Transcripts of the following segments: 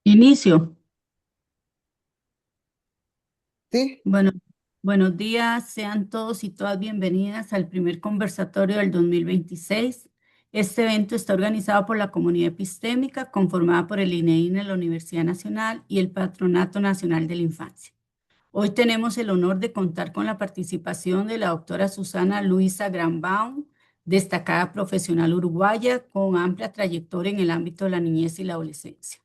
Inicio. Sí, Bueno, buenos días, sean todos y todas bienvenidas al primer conversatorio del 2026. Este evento está organizado por la comunidad epistémica conformada por el INEINE, la Universidad Nacional y el Patronato Nacional de la Infancia. Hoy tenemos el honor de contar con la participación de la doctora Susana Luisa Granbaum, destacada profesional uruguaya con amplia trayectoria en el ámbito de la niñez y la adolescencia.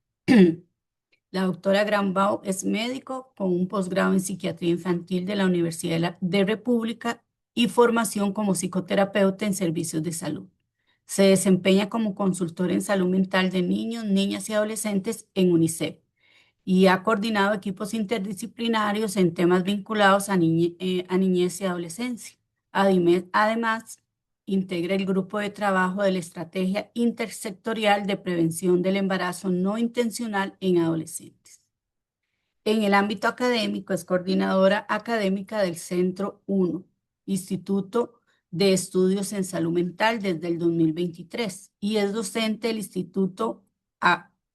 La doctora Granbau es médico con un posgrado en psiquiatría infantil de la Universidad de República y formación como psicoterapeuta en servicios de salud. Se desempeña como consultora en salud mental de niños, niñas y adolescentes en UNICEF y ha coordinado equipos interdisciplinarios en temas vinculados a niñez y adolescencia. Además, integra el grupo de trabajo de la Estrategia Intersectorial de Prevención del Embarazo No Intencional en Adolescentes. En el ámbito académico, es coordinadora académica del Centro 1, Instituto de Estudios en Salud Mental desde el 2023 y es docente del Instituto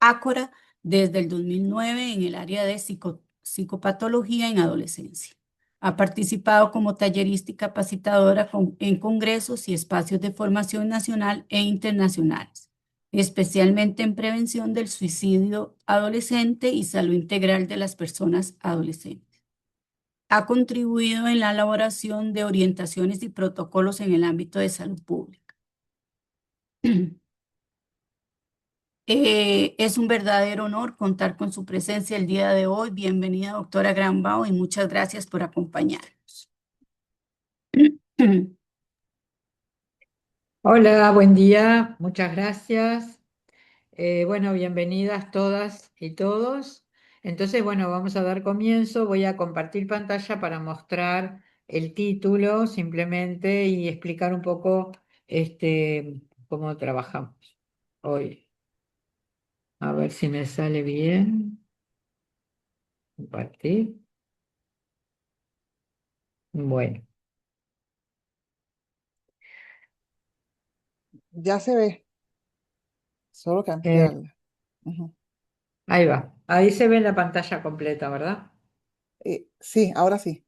Ácora desde el 2009 en el área de psicopatología en adolescencia. Ha participado como tallerista y capacitadora en congresos y espacios de formación nacional e internacionales, especialmente en prevención del suicidio adolescente y salud integral de las personas adolescentes. Ha contribuido en la elaboración de orientaciones y protocolos en el ámbito de salud pública. Es un verdadero honor contar con su presencia el día de hoy. Bienvenida, doctora Granbau, y muchas gracias por acompañarnos. Hola, buen día, muchas gracias. Bueno, bienvenidas todas y todos. Entonces, bueno, vamos a dar comienzo. Voy a compartir pantalla para mostrar el título simplemente y explicar un poco cómo trabajamos hoy. A ver si me sale bien. Compartir. Bueno, ya se ve, solo que eh, ampliarla. Ujú. ahí va. Ahí se ve la pantalla completa, ¿verdad? Sí, ahora sí.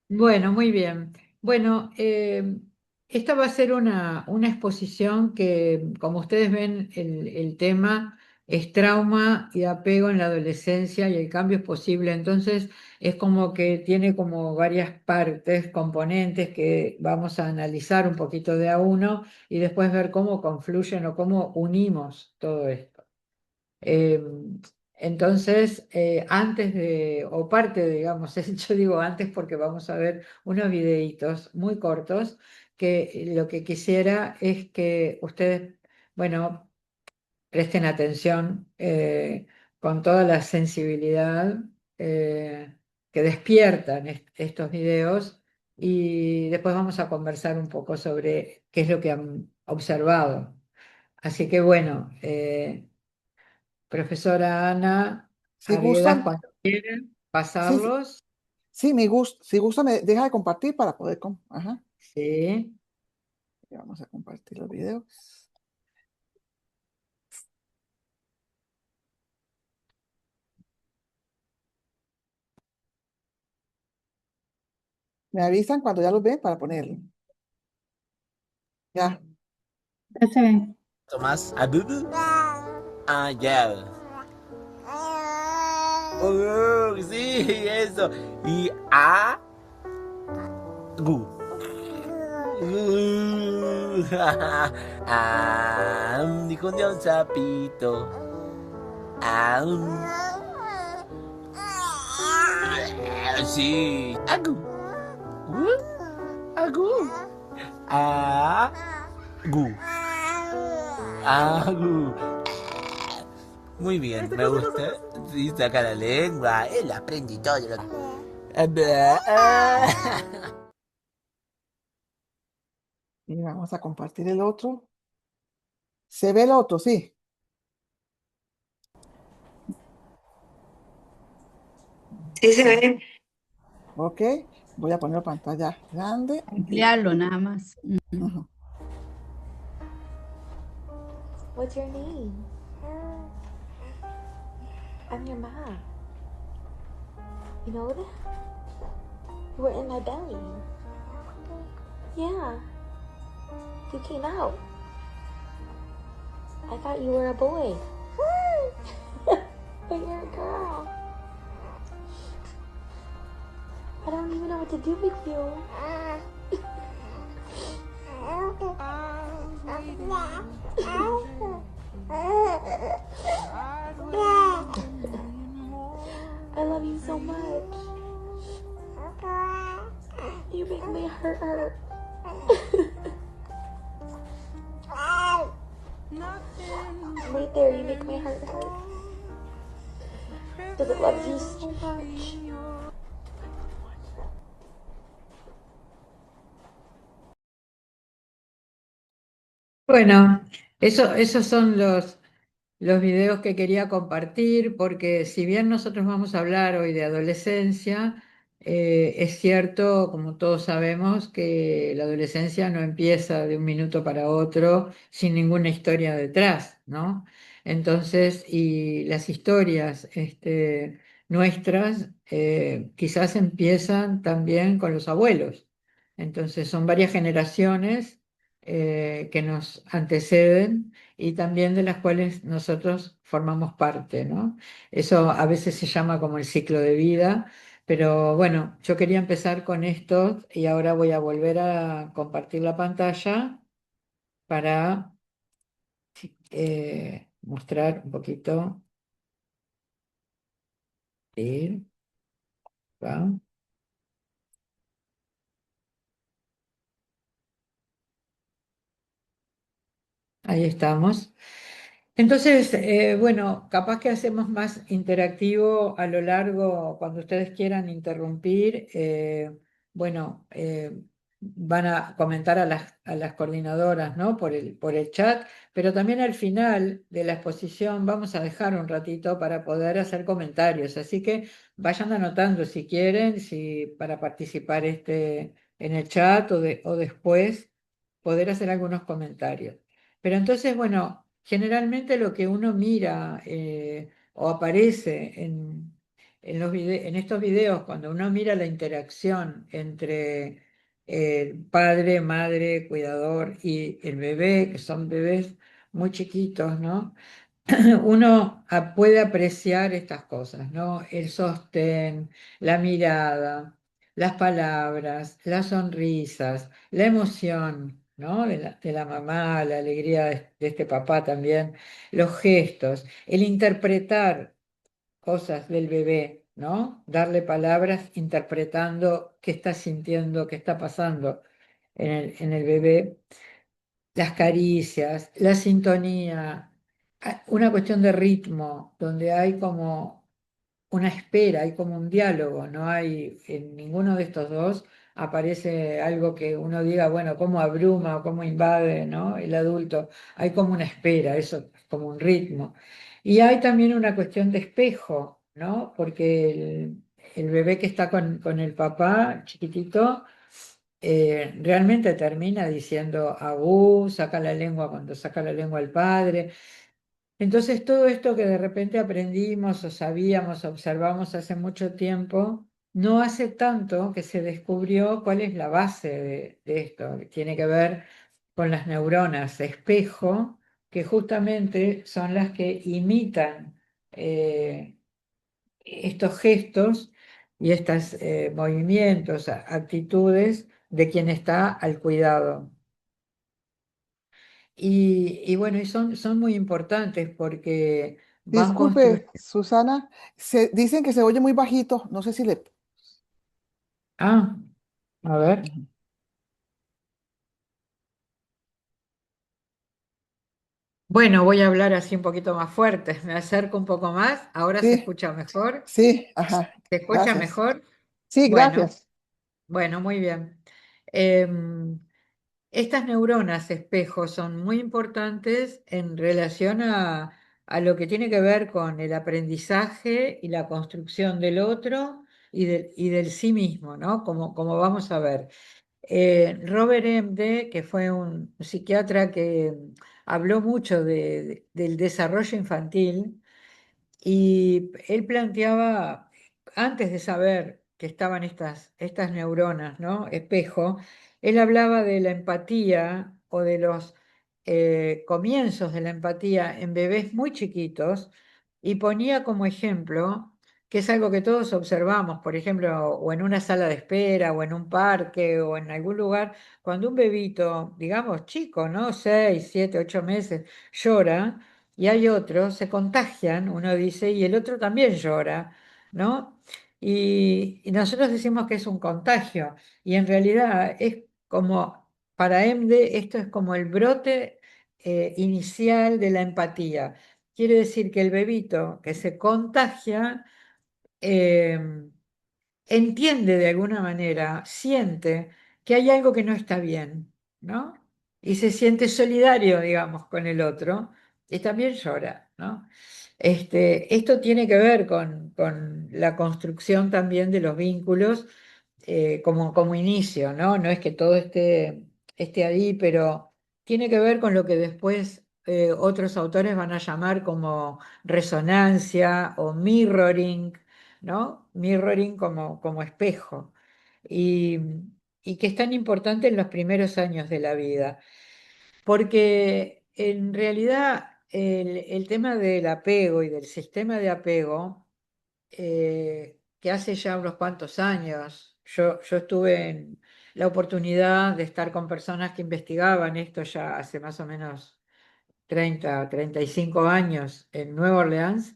Bueno, muy bien. Bueno, esta va a ser una exposición que, como ustedes ven, el tema es trauma y apego en la adolescencia y el cambio es posible. Entonces, es como que tiene como varias partes, componentes que vamos a analizar un poquito de a uno y después ver cómo confluyen o cómo unimos todo esto. Eh, entonces, antes de, o parte, digamos, yo digo antes porque vamos a ver unos videitos muy cortos que lo que quisiera es que ustedes, bueno, presten atención con toda la sensibilidad que despiertan estos videos y después vamos a conversar un poco sobre qué es lo que han observado. Así que bueno. Profesora Ana Si Arguedas, gustan, cuando quieran sí, sí, pasarlos. sí, si gusta, me deja de compartir para poder. Ajá. Sí. Ya vamos a compartir los videos. Me avisan cuando ya los ven para ponerlo. Ya. Ya se ve. Tomás Abubu. Ah, ya. Oh, sí, eso. Y Gu. Dijo un día un sapito. Sí. Agu. Agu. Agu. Agu. Muy bien, me gusta. Sí, saca la lengua. Él aprende todo lo Y vamos a compartir el otro. ¿Se ve el otro? Sí. Sí, se ve. Ok. Voy a poner pantalla grande. Ampliarlo nada más. Ujú. What's your name? I'm your mom. You know that? You were in my belly. Yeah. You came out. I thought you were a boy. But you're a girl. I don't even know what to do with you. I love you so much. You make me hurt. Right there, you make me hurt. Because it loves you so much. Bueno, esos son los videos que quería compartir, porque si bien nosotros vamos a hablar hoy de adolescencia, es cierto, como todos sabemos, que la adolescencia no empieza de un minuto para otro sin ninguna historia detrás, ¿no? Entonces, y las historias nuestras quizás empiezan también con los abuelos. Entonces, son varias generaciones que nos anteceden y también de las cuales nosotros formamos parte, ¿no? Eso a veces se llama como el ciclo de vida, pero bueno, yo quería empezar con esto y ahora voy a volver a compartir la pantalla para mostrar un poquito. Sí, va. Ahí estamos. Entonces, bueno, capaz que hacemos más interactivo a lo largo, cuando ustedes quieran interrumpir, bueno, van a comentar a las coordinadoras, ¿no? Por el chat, pero también al final de la exposición vamos a dejar un ratito para poder hacer comentarios, así que vayan anotando si quieren, si para participar en el chat o después poder hacer algunos comentarios. Pero entonces, bueno, generalmente lo que uno mira o aparece en estos videos, cuando uno mira la interacción entre el padre, madre, cuidador y el bebé, que son bebés muy chiquitos, ¿no? Uno puede apreciar estas cosas, ¿no? El sostén, la mirada, las palabras, las sonrisas, la emoción, ¿no? De la mamá, la alegría de este papá también, los gestos, el interpretar cosas del bebé, ¿no? Darle palabras interpretando qué está sintiendo, qué está pasando en el bebé, las caricias, la sintonía, una cuestión de ritmo, donde hay como una espera, hay como un diálogo, no hay en ninguno de estos dos aparece algo que uno diga, bueno, cómo abruma o cómo invade, ¿no? El adulto, hay como una espera, eso es como un ritmo. Y hay también una cuestión de espejo, ¿no? Porque el bebé que está con el papá chiquitito, realmente termina diciendo abú, saca la lengua cuando saca la lengua el padre. Entonces todo esto que de repente aprendimos o sabíamos, observamos hace mucho tiempo, no hace tanto que se descubrió cuál es la base de esto, que tiene que ver con las neuronas espejo, que justamente son las que imitan estos gestos y estos movimientos, actitudes de quien está al cuidado. Y bueno, y son muy importantes porque van construyendo. Disculpe, Susana, dicen que se oye muy bajito, no sé si le... Ah, a ver. Ujú. Bueno, voy a hablar así un poquito más fuerte. Me acerco un poco más. ¿Ahora se Sí, escucha mejor? sí, ajá, ¿Se escucha gracias. mejor? Sí, Bueno, gracias. bueno, muy bien. Em, Estas neuronas espejo son muy importantes en relación a lo que tiene que ver con el aprendizaje y la construcción del otro y del sí mismo, ¿no? Como vamos a ver. Robert MD, que fue un psiquiatra que habló mucho del desarrollo infantil, Y él planteaba, antes de saber que estaban estas neuronas, ¿no? Espejo, él hablaba de la empatía o de los comienzos de la empatía en bebés muy chiquitos y ponía como ejemplo, que es algo que todos observamos, por ejemplo, o en una sala de espera, o en un parque, o en algún lugar, cuando un bebito, digamos chico, ¿no? 6, 7, 8 meses, llora y hay otros, se contagian, uno dice, y el otro también llora, ¿no? Y nosotros decimos que es un contagio, y en realidad es como, para EMDE, esto es como el brote inicial de la empatía. Quiere decir que el bebito que se contagia eh, entiende de alguna manera, siente que hay algo que no está bien, ¿no? Y se siente solidario, digamos, con el otro y también llora, ¿no? Esto tiene que ver con la construcción también de los vínculos como inicio, ¿no? No es que todo esté ahí, pero tiene que ver con lo que después otros autores van a llamar como resonancia o mirroring, ¿no? Mirroring como espejo. Y, y que es tan importante en los primeros años de la vida, porque en realidad el tema del apego y del sistema de apego, que hace ya unos cuantos años, yo tuve en la oportunidad de estar con personas que investigaban esto ya hace más o menos 35 años en Nueva Orleans,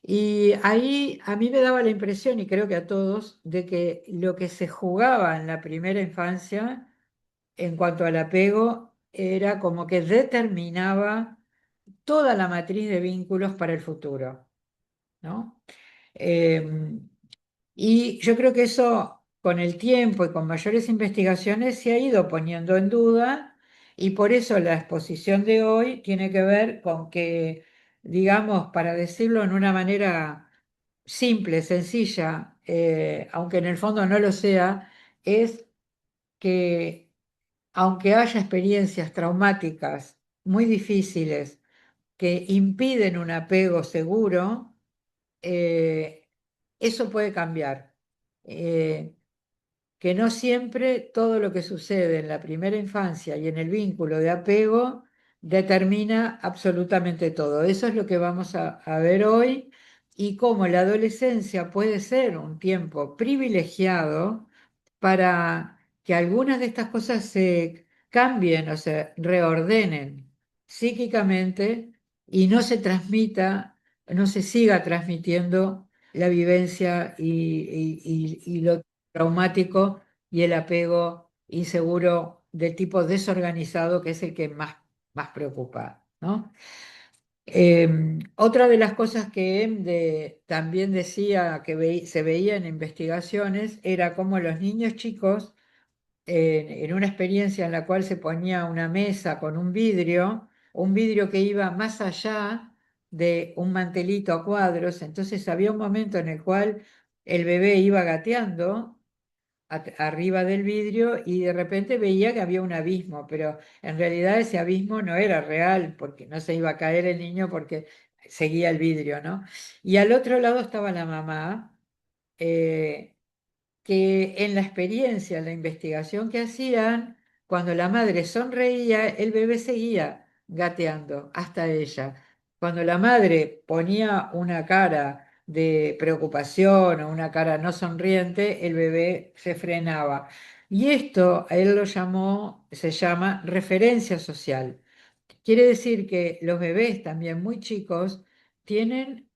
y ahí a mí me daba la impresión, y creo que a todos, de que lo que se jugaba en la primera infancia en cuanto al apego era como que determinaba toda la matriz de vínculos para el futuro, ¿no? Em, y yo creo que eso con el tiempo y con mayores investigaciones se ha ido poniendo en duda, y por eso la exposición de hoy tiene que ver con que, digamos, para decirlo en una manera simple, sencilla, aunque en el fondo no lo sea, es que aunque haya experiencias traumáticas muy difíciles que impiden un apego seguro, eh, eso puede cambiar. Eh, que no siempre todo lo que sucede en la primera infancia y en el vínculo de apego determina absolutamente todo. Eso es lo que vamos a ver hoy, y cómo la adolescencia puede ser un tiempo privilegiado para que algunas de estas cosas se cambien o se reordenen psíquicamente y no se transmita, no se siga transmitiendo la vivencia y lo traumático y el apego inseguro del tipo desorganizado, que es el que más preocupa, ¿no? Otra de las cosas que también decía que se veía en investigaciones era cómo los niños chicos, en una experiencia en la cual se ponía una mesa con un vidrio que iba más allá de un mantelito a cuadros, entonces había un momento en el cual el bebé iba gateando arriba del vidrio y de repente veía que había un abismo, pero en realidad ese abismo no era real porque no se iba a caer el niño porque seguía el vidrio, ¿no? Y al otro lado estaba la mamá, eh, que en la experiencia, en la investigación que hacían, cuando la madre sonreía, el bebé seguía gateando hasta ella. Cuando la madre ponía una cara de preocupación o una cara no sonriente, el bebé se frenaba. Y esto él lo llamó, se llama referencia social. Quiere decir que los bebés también muy chicos tienen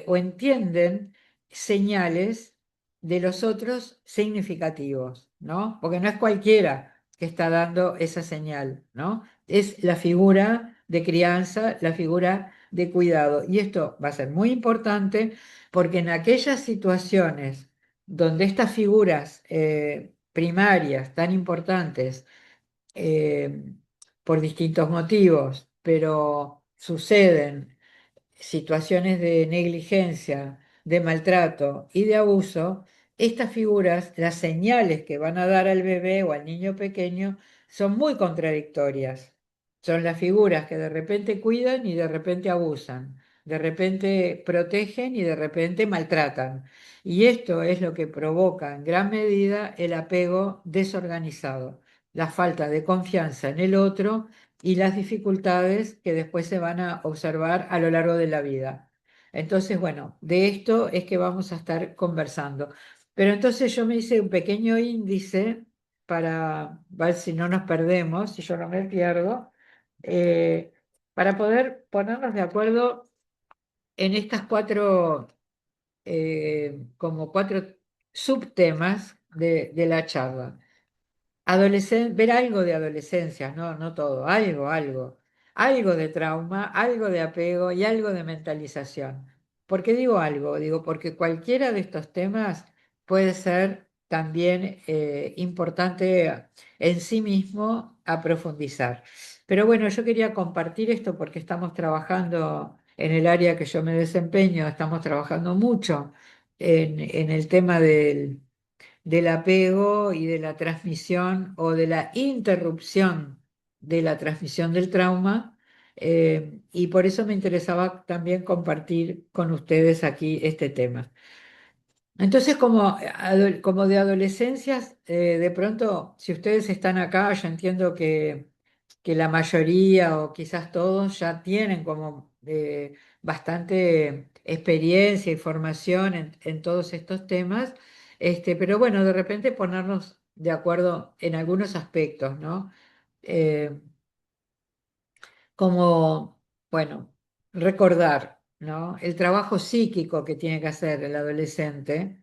o entienden señales de los otros significativos, ¿no? Porque no es cualquiera que está dando esa señal, ¿no? Es la figura de crianza, la figura de cuidado. Y esto va a ser muy importante porque en aquellas situaciones donde estas figuras primarias tan importantes, eh, por distintos motivos, pero suceden situaciones de negligencia, de maltrato y de abuso, estas figuras, las señales que van a dar al bebé o al niño pequeño, son muy contradictorias. Son las figuras que de repente cuidan y de repente abusan, de repente protegen y de repente maltratan. Y esto es lo que provoca en gran medida el apego desorganizado, la falta de confianza en el otro y las dificultades que después se van a observar a lo largo de la vida. Entonces, bueno, de esto es que vamos a estar conversando. Pero entonces yo me hice un pequeño índice para ver si no nos perdemos, si yo no me pierdo, eh, para poder ponernos de acuerdo en estas como cuatro subtemas de la charla. Ver algo de adolescencias, no, no todo, algo de trauma, algo de apego y algo de mentalización. ¿Por qué digo algo? Digo, porque cualquiera de estos temas puede ser también importante en sí mismo a profundizar. Pero bueno, yo quería compartir esto porque estamos trabajando en el área que yo me desempeño, estamos trabajando mucho en el tema del apego y de la transmisión o de la interrupción de la transmisión del trauma. Y por eso me interesaba también compartir con ustedes aquí este tema. Entonces, como de adolescencias, de pronto, si ustedes están acá, yo entiendo que la mayoría o quizás todos ya tienen como bastante experiencia y formación en todos estos temas, pero bueno, de repente ponernos de acuerdo en algunos aspectos, ¿no? Eh, como, bueno, recordar, ¿no? El trabajo psíquico que tiene que hacer el adolescente,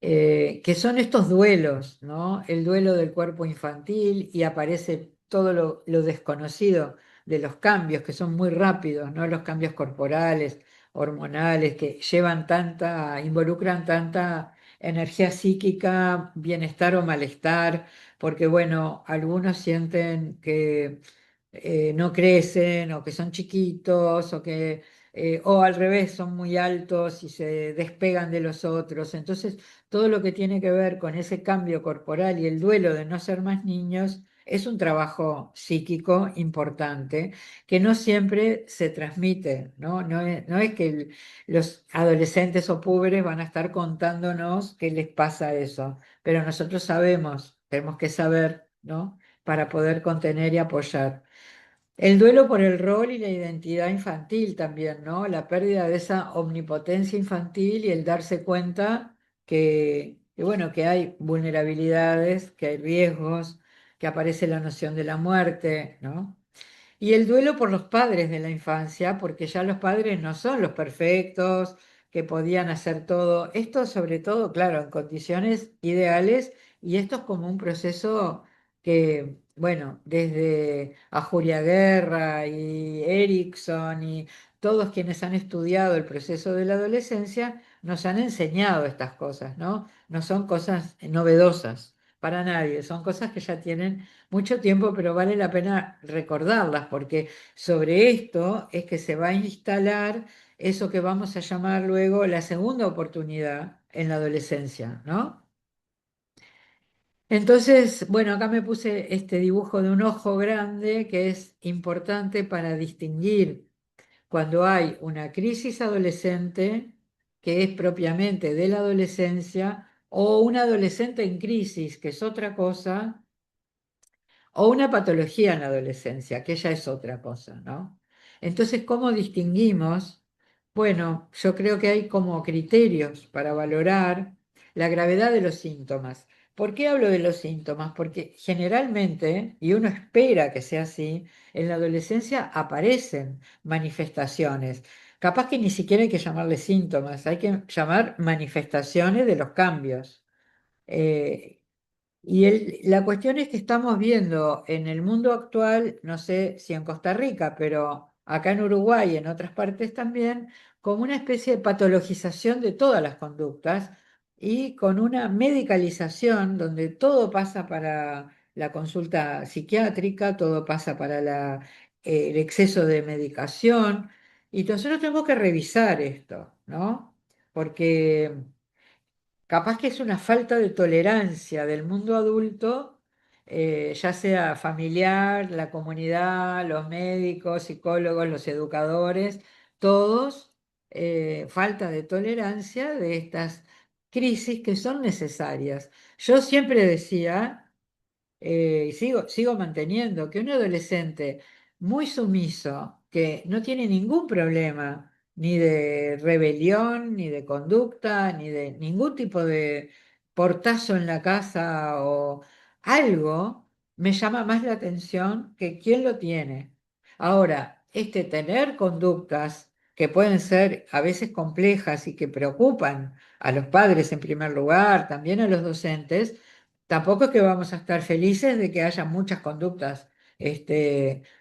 que son estos duelos, ¿no? El duelo del cuerpo infantil y aparece todo lo desconocido de los cambios, que son muy rápidos, ¿no? Los cambios corporales, hormonales, que involucran tanta energía psíquica, bienestar o malestar, porque bueno, algunos sienten que no crecen o que son chiquitos o al revés, son muy altos y se despegan de los otros. Entonces, todo lo que tiene que ver con ese cambio corporal y el duelo de no ser más niños es un trabajo psíquico importante que no siempre se transmite, ¿no? No es que los adolescentes o pobres van a estar contándonos qué les pasa eso, pero nosotros sabemos, tenemos que saber, ¿no? Para poder contener y apoyar. El duelo por el rol y la identidad infantil también, ¿no? La pérdida de esa omnipotencia infantil y el darse cuenta bueno, que hay vulnerabilidades, que hay riesgos, que aparece la noción de la muerte, ¿no? Y el duelo por los padres de la infancia, porque ya los padres no son los perfectos, que podían hacer todo. Esto sobre todo, claro, en condiciones ideales, y esto es como un proceso que, bueno, desde a Julia Guerra y Erickson y todos quienes han estudiado el proceso de la adolescencia, nos han enseñado estas cosas, ¿no? No son cosas novedosas para nadie, son cosas que ya tienen mucho tiempo, pero vale la pena recordarlas, porque sobre esto es que se va a instalar eso que vamos a llamar luego la segunda oportunidad en la adolescencia, ¿no? Entonces, bueno, acá me puse este dibujo de un ojo grande que es importante para distinguir cuando hay una crisis adolescente, que es propiamente de la adolescencia, o un adolescente en crisis, que es otra cosa, o una patología en la adolescencia, que ya es otra cosa, ¿no? Entonces, ¿cómo distinguimos? Bueno, yo creo que hay como criterios para valorar la gravedad de los síntomas. ¿Por qué hablo de los síntomas? Porque generalmente, y uno espera que sea así, en la adolescencia aparecen manifestaciones. Capaz que ni siquiera hay que llamarle síntomas, hay que llamar manifestaciones de los cambios. Eh, la cuestión es que estamos viendo en el mundo actual, no sé si en Costa Rica, pero acá en Uruguay y en otras partes también, como una especie de patologización de todas las conductas y con una medicalización donde todo pasa para la consulta psiquiátrica, todo pasa para el exceso de medicación. Y nosotros tenemos que revisar esto, ¿no? Porque capaz que es una falta de tolerancia del mundo adulto, ya sea familiar, la comunidad, los médicos, psicólogos, los educadores, todos falta de tolerancia de estas crisis que son necesarias. Yo siempre decía, y sigo manteniendo, que un adolescente muy sumiso, que no tiene ningún problema, ni de rebelión, ni de conducta, ni de ningún tipo de portazo en la casa o algo, me llama más la atención que quién lo tiene. Ahora, tener conductas que pueden ser a veces complejas y que preocupan a los padres en primer lugar, también a los docentes, tampoco es que vamos a estar felices de que haya muchas conductas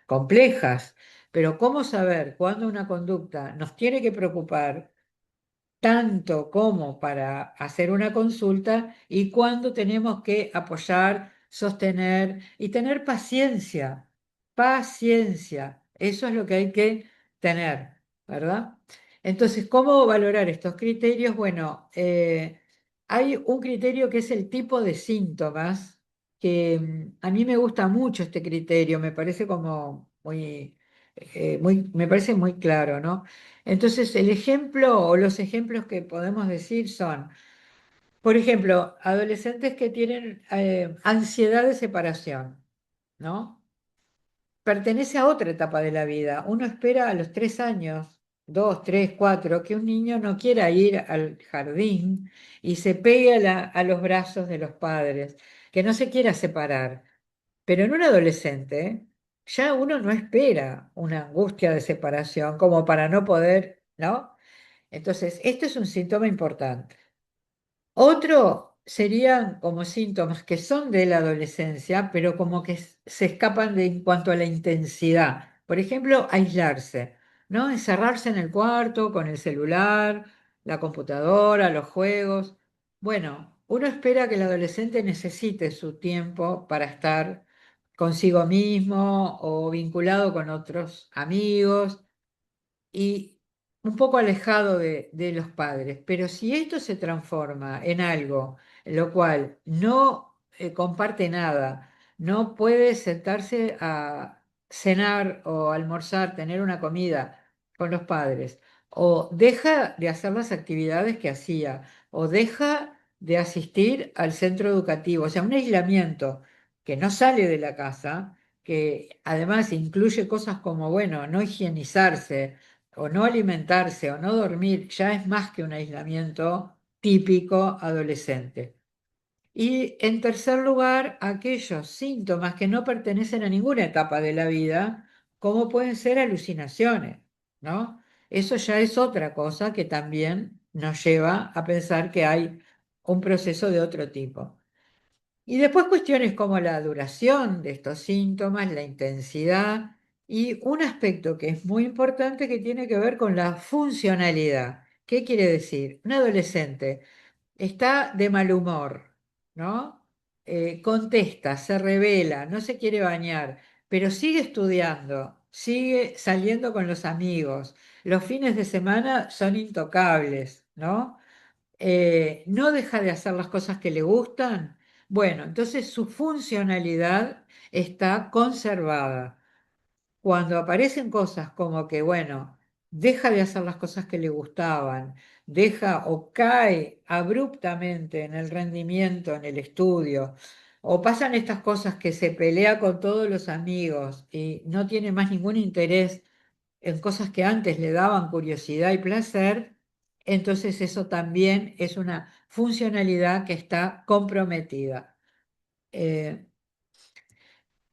complejas, pero ¿cómo saber cuándo una conducta nos tiene que preocupar tanto como para hacer una consulta y cuándo tenemos que apoyar, sostener y tener paciencia? Paciencia, eso es lo que hay que tener, ¿verdad? Entonces, ¿cómo valorar estos criterios? Bueno, hay un criterio que es el tipo de síntomas, que a mí me gusta mucho este criterio, me parece como me parece muy claro, ¿no? Entonces, el ejemplo o los ejemplos que podemos decir son, por ejemplo, adolescentes que tienen ansiedad de separación, ¿no? Pertenece a otra etapa de la vida. Uno espera a los 3 años, 2, 3, 4, que un niño no quiera ir al jardín y se pegue a los brazos de los padres, que no se quiera separar. Pero en un adolescente ya uno no espera una angustia de separación como para no poder, ¿no? Entonces, esto es un síntoma importante. Otro serían como síntomas que son de la adolescencia, pero como que se escapan en cuanto a la intensidad. Por ejemplo, aislarse, ¿no? Encerrarse en el cuarto con el celular, la computadora, los juegos. Bueno, uno espera que el adolescente necesite su tiempo para estar consigo mismo o vinculado con otros amigos y un poco alejado de los padres. Pero si esto se transforma en algo en lo cual no comparte nada, no puede sentarse a cenar o almorzar, tener una comida con los padres, o deja de hacer las actividades que hacía, o deja de asistir al centro educativo, o sea, un aislamiento que no sale de la casa, que además incluye cosas como, bueno, no higienizarse, o no alimentarse o no dormir ya es más que un aislamiento típico adolescente. Y en tercer lugar, aquellos síntomas que no pertenecen a ninguna etapa de la vida, como pueden ser alucinaciones, ¿no? Eso ya es otra cosa que también nos lleva a pensar que hay un proceso de otro tipo. Y después cuestiones como la duración de estos síntomas, la intensidad y un aspecto que es muy importante que tiene que ver con la funcionalidad. ¿Qué quiere decir? Un adolescente está de mal humor, ¿no? Contesta, se revela, no se quiere bañar, pero sigue estudiando, sigue saliendo con los amigos. Los fines de semana son intocables, ¿no? No deja de hacer las cosas que le gustan, bueno, entonces su funcionalidad está conservada. Cuando aparecen cosas como que, bueno, deja de hacer las cosas que le gustaban, deja o cae abruptamente en el rendimiento, en el estudio, o pasan estas cosas que se pelea con todos los amigos y no tiene más ningún interés en cosas que antes le daban curiosidad y placer, entonces eso también es una funcionalidad que está comprometida. Eh,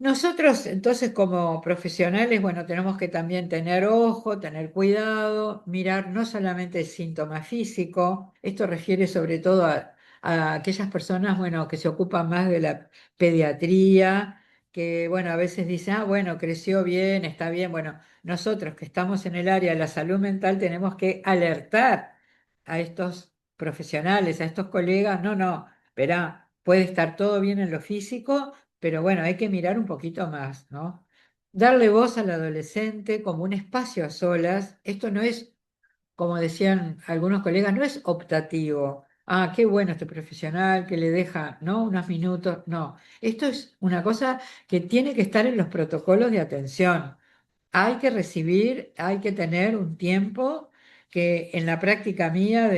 Nosotros, entonces, como profesionales, bueno, tenemos que también tener ojo, tener cuidado, mirar no solamente el síntoma físico, esto refiere sobre todo a aquellas personas, bueno, que se ocupan más de la pediatría, que, bueno, a veces dicen, ah, bueno, creció bien, está bien. Bueno, nosotros que estamos en el área de la salud mental tenemos que alertar a estos profesionales, a estos colegas, no, no, verá, puede estar todo bien en lo físico, pero bueno, hay que mirar un poquito más, ¿no? Darle voz al adolescente como un espacio a solas. Esto no es, como decían algunos colegas, no es optativo. Ah, qué bueno este profesional que le deja, ¿no? Unos minutos. No, esto es una cosa que tiene que estar en los protocolos de atención. hay que recibir, hay que tener un tiempo que en la práctica mía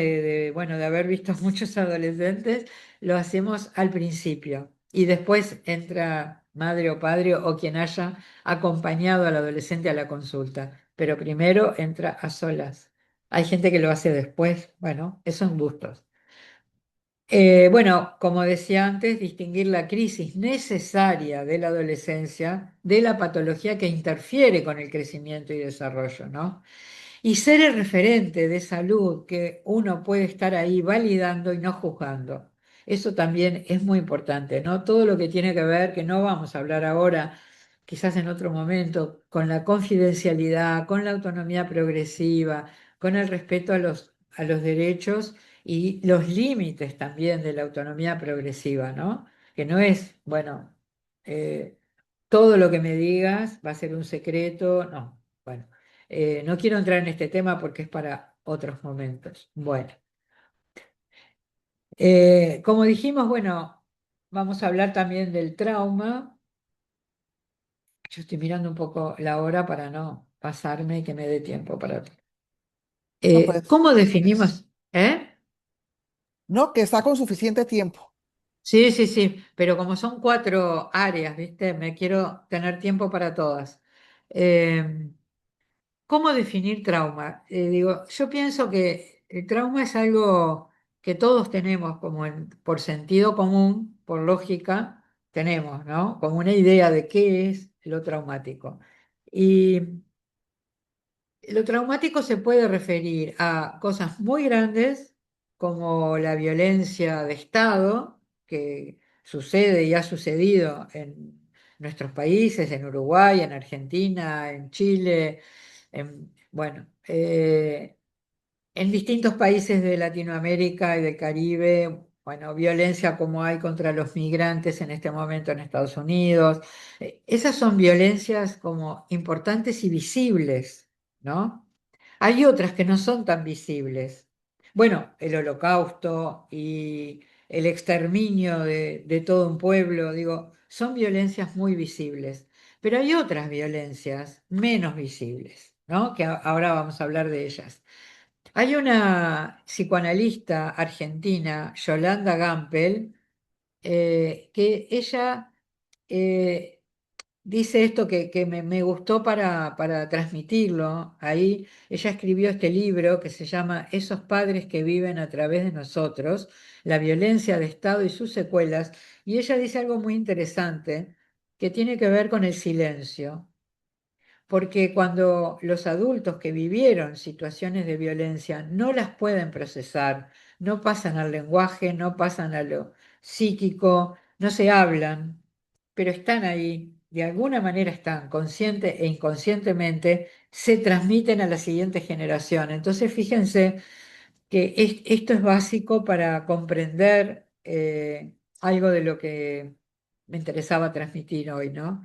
bueno, de haber visto muchos adolescentes, lo hacemos al principio y después entra madre o padre o quien haya acompañado al adolescente a la consulta, pero primero entra a solas. Hay gente que lo hace después, bueno, eso son gustos. Bueno, como decía antes, distinguir la crisis necesaria de la adolescencia de la patología que interfiere con el crecimiento y desarrollo, ¿no? Y ser el referente de salud que uno puede estar ahí validando y no juzgando. Eso también es muy importante, ¿no? Todo lo que tiene que ver, que no vamos a hablar ahora, quizás en otro momento, con la confidencialidad, con la autonomía progresiva, con el respeto a los derechos y los límites también de la autonomía progresiva, ¿no? Que no es, bueno, eh, todo lo que me digas va a ser un secreto, no. Bueno, no quiero entrar en este tema porque es para otros momentos. Bueno, como dijimos, bueno, vamos a hablar también del trauma. Yo estoy mirando un poco la hora para no pasarme y que me dé tiempo para... No, pues, ¿Cómo definimos? ¿Eh? no, que está con suficiente tiempo. Sí, sí, sí, pero como son 4 áreas, ¿viste? Me quiero tener tiempo para todas. Eh, ¿Cómo definir trauma? Digo, yo pienso que el trauma es algo que todos tenemos como por sentido común, por lógica, tenemos, ¿no? Como una idea de qué es lo traumático. Y lo traumático se puede referir a cosas muy grandes como la violencia de Estado, que sucede y ha sucedido en nuestros países, en Uruguay, en Argentina, en Chile, bueno, en distintos países de Latinoamérica y del Caribe, bueno, violencia como hay contra los migrantes en este momento en Estados Unidos. Esas son violencias como importantes y visibles, ¿no? Hay otras que no son tan visibles. Bueno, el holocausto y el exterminio de todo un pueblo, digo, son violencias muy visibles. Pero hay otras violencias menos visibles, ¿no? Que ahora vamos a hablar de ellas. Hay una psicoanalista argentina, Yolanda Gampel, que ella eh, dice esto que me gustó para transmitirlo. Ahí ella escribió este libro que se llama Esos padres que viven a través de nosotros, la violencia de Estado y sus secuelas, y ella dice algo muy interesante que tiene que ver con el silencio. Porque cuando los adultos que vivieron situaciones de violencia no las pueden procesar, no pasan al lenguaje, no pasan a lo psíquico, no se hablan, pero están ahí, de alguna manera están, consciente e inconscientemente, se transmiten a la siguiente generación. Entonces, fíjense que esto es básico para comprender algo de lo que me interesaba transmitir hoy, ¿no?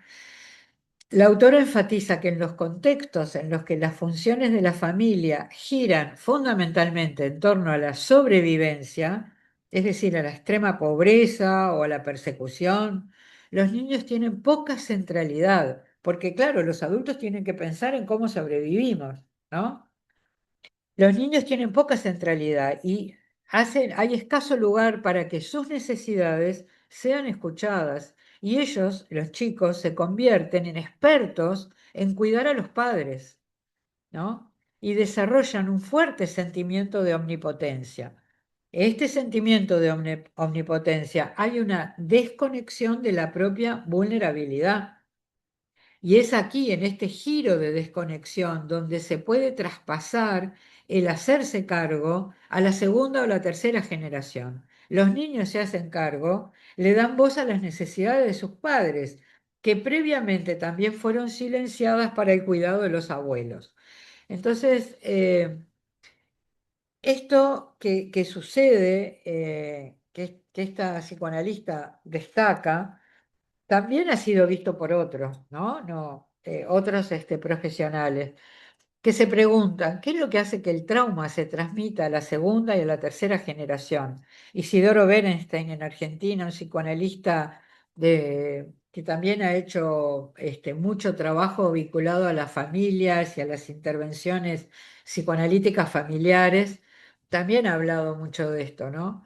La autora enfatiza que en los contextos en los que las funciones de la familia giran fundamentalmente en torno a la sobrevivencia, es decir, a la extrema pobreza o a la persecución, los niños tienen poca centralidad, porque claro, los adultos tienen que pensar en cómo sobrevivimos, ¿no? Los niños tienen poca centralidad y hay escaso lugar para que sus necesidades sean escuchadas y ellos, los chicos, se convierten en expertos en cuidar a los padres, ¿no? Y desarrollan un fuerte sentimiento de omnipotencia. Este sentimiento de omnipotencia hay una desconexión de la propia vulnerabilidad. Y es aquí, en este giro de desconexión, donde se puede traspasar el hacerse cargo a la segunda o la tercera generación. Los niños se hacen cargo, le dan voz a las necesidades de sus padres, que previamente también fueron silenciadas para el cuidado de los abuelos. Entonces, esto que sucede, que esta psicoanalista destaca, también ha sido visto por otros, ¿no? No, otros profesionales, que se preguntan, ¿qué es lo que hace que el trauma se transmita a la segunda y a la tercera generación? Isidoro Berenstein en Argentina, un psicoanalista que también ha hecho mucho trabajo vinculado a las familias y a las intervenciones psicoanalíticas familiares, también ha hablado mucho de esto, ¿no?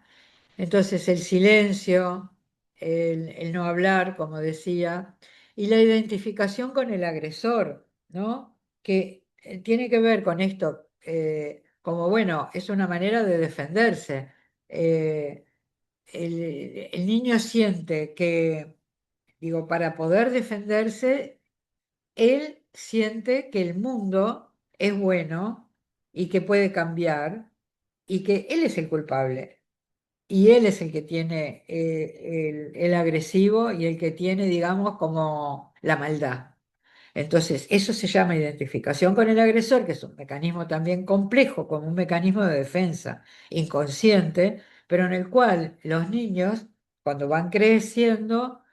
Entonces el silencio, el no hablar, como decía, y la identificación con el agresor, ¿no? Que tiene que ver con esto, como bueno, es una manera de defenderse. Eh, el niño siente que, digo, para poder defenderse, él siente que el mundo es bueno y que puede cambiar y que él es el culpable. Y él es el que tiene el agresivo y el que tiene, digamos, como la maldad. Entonces, eso se llama identificación con el agresor, que es un mecanismo también complejo, como un mecanismo de defensa inconsciente, pero en el cual los niños, cuando van creciendo,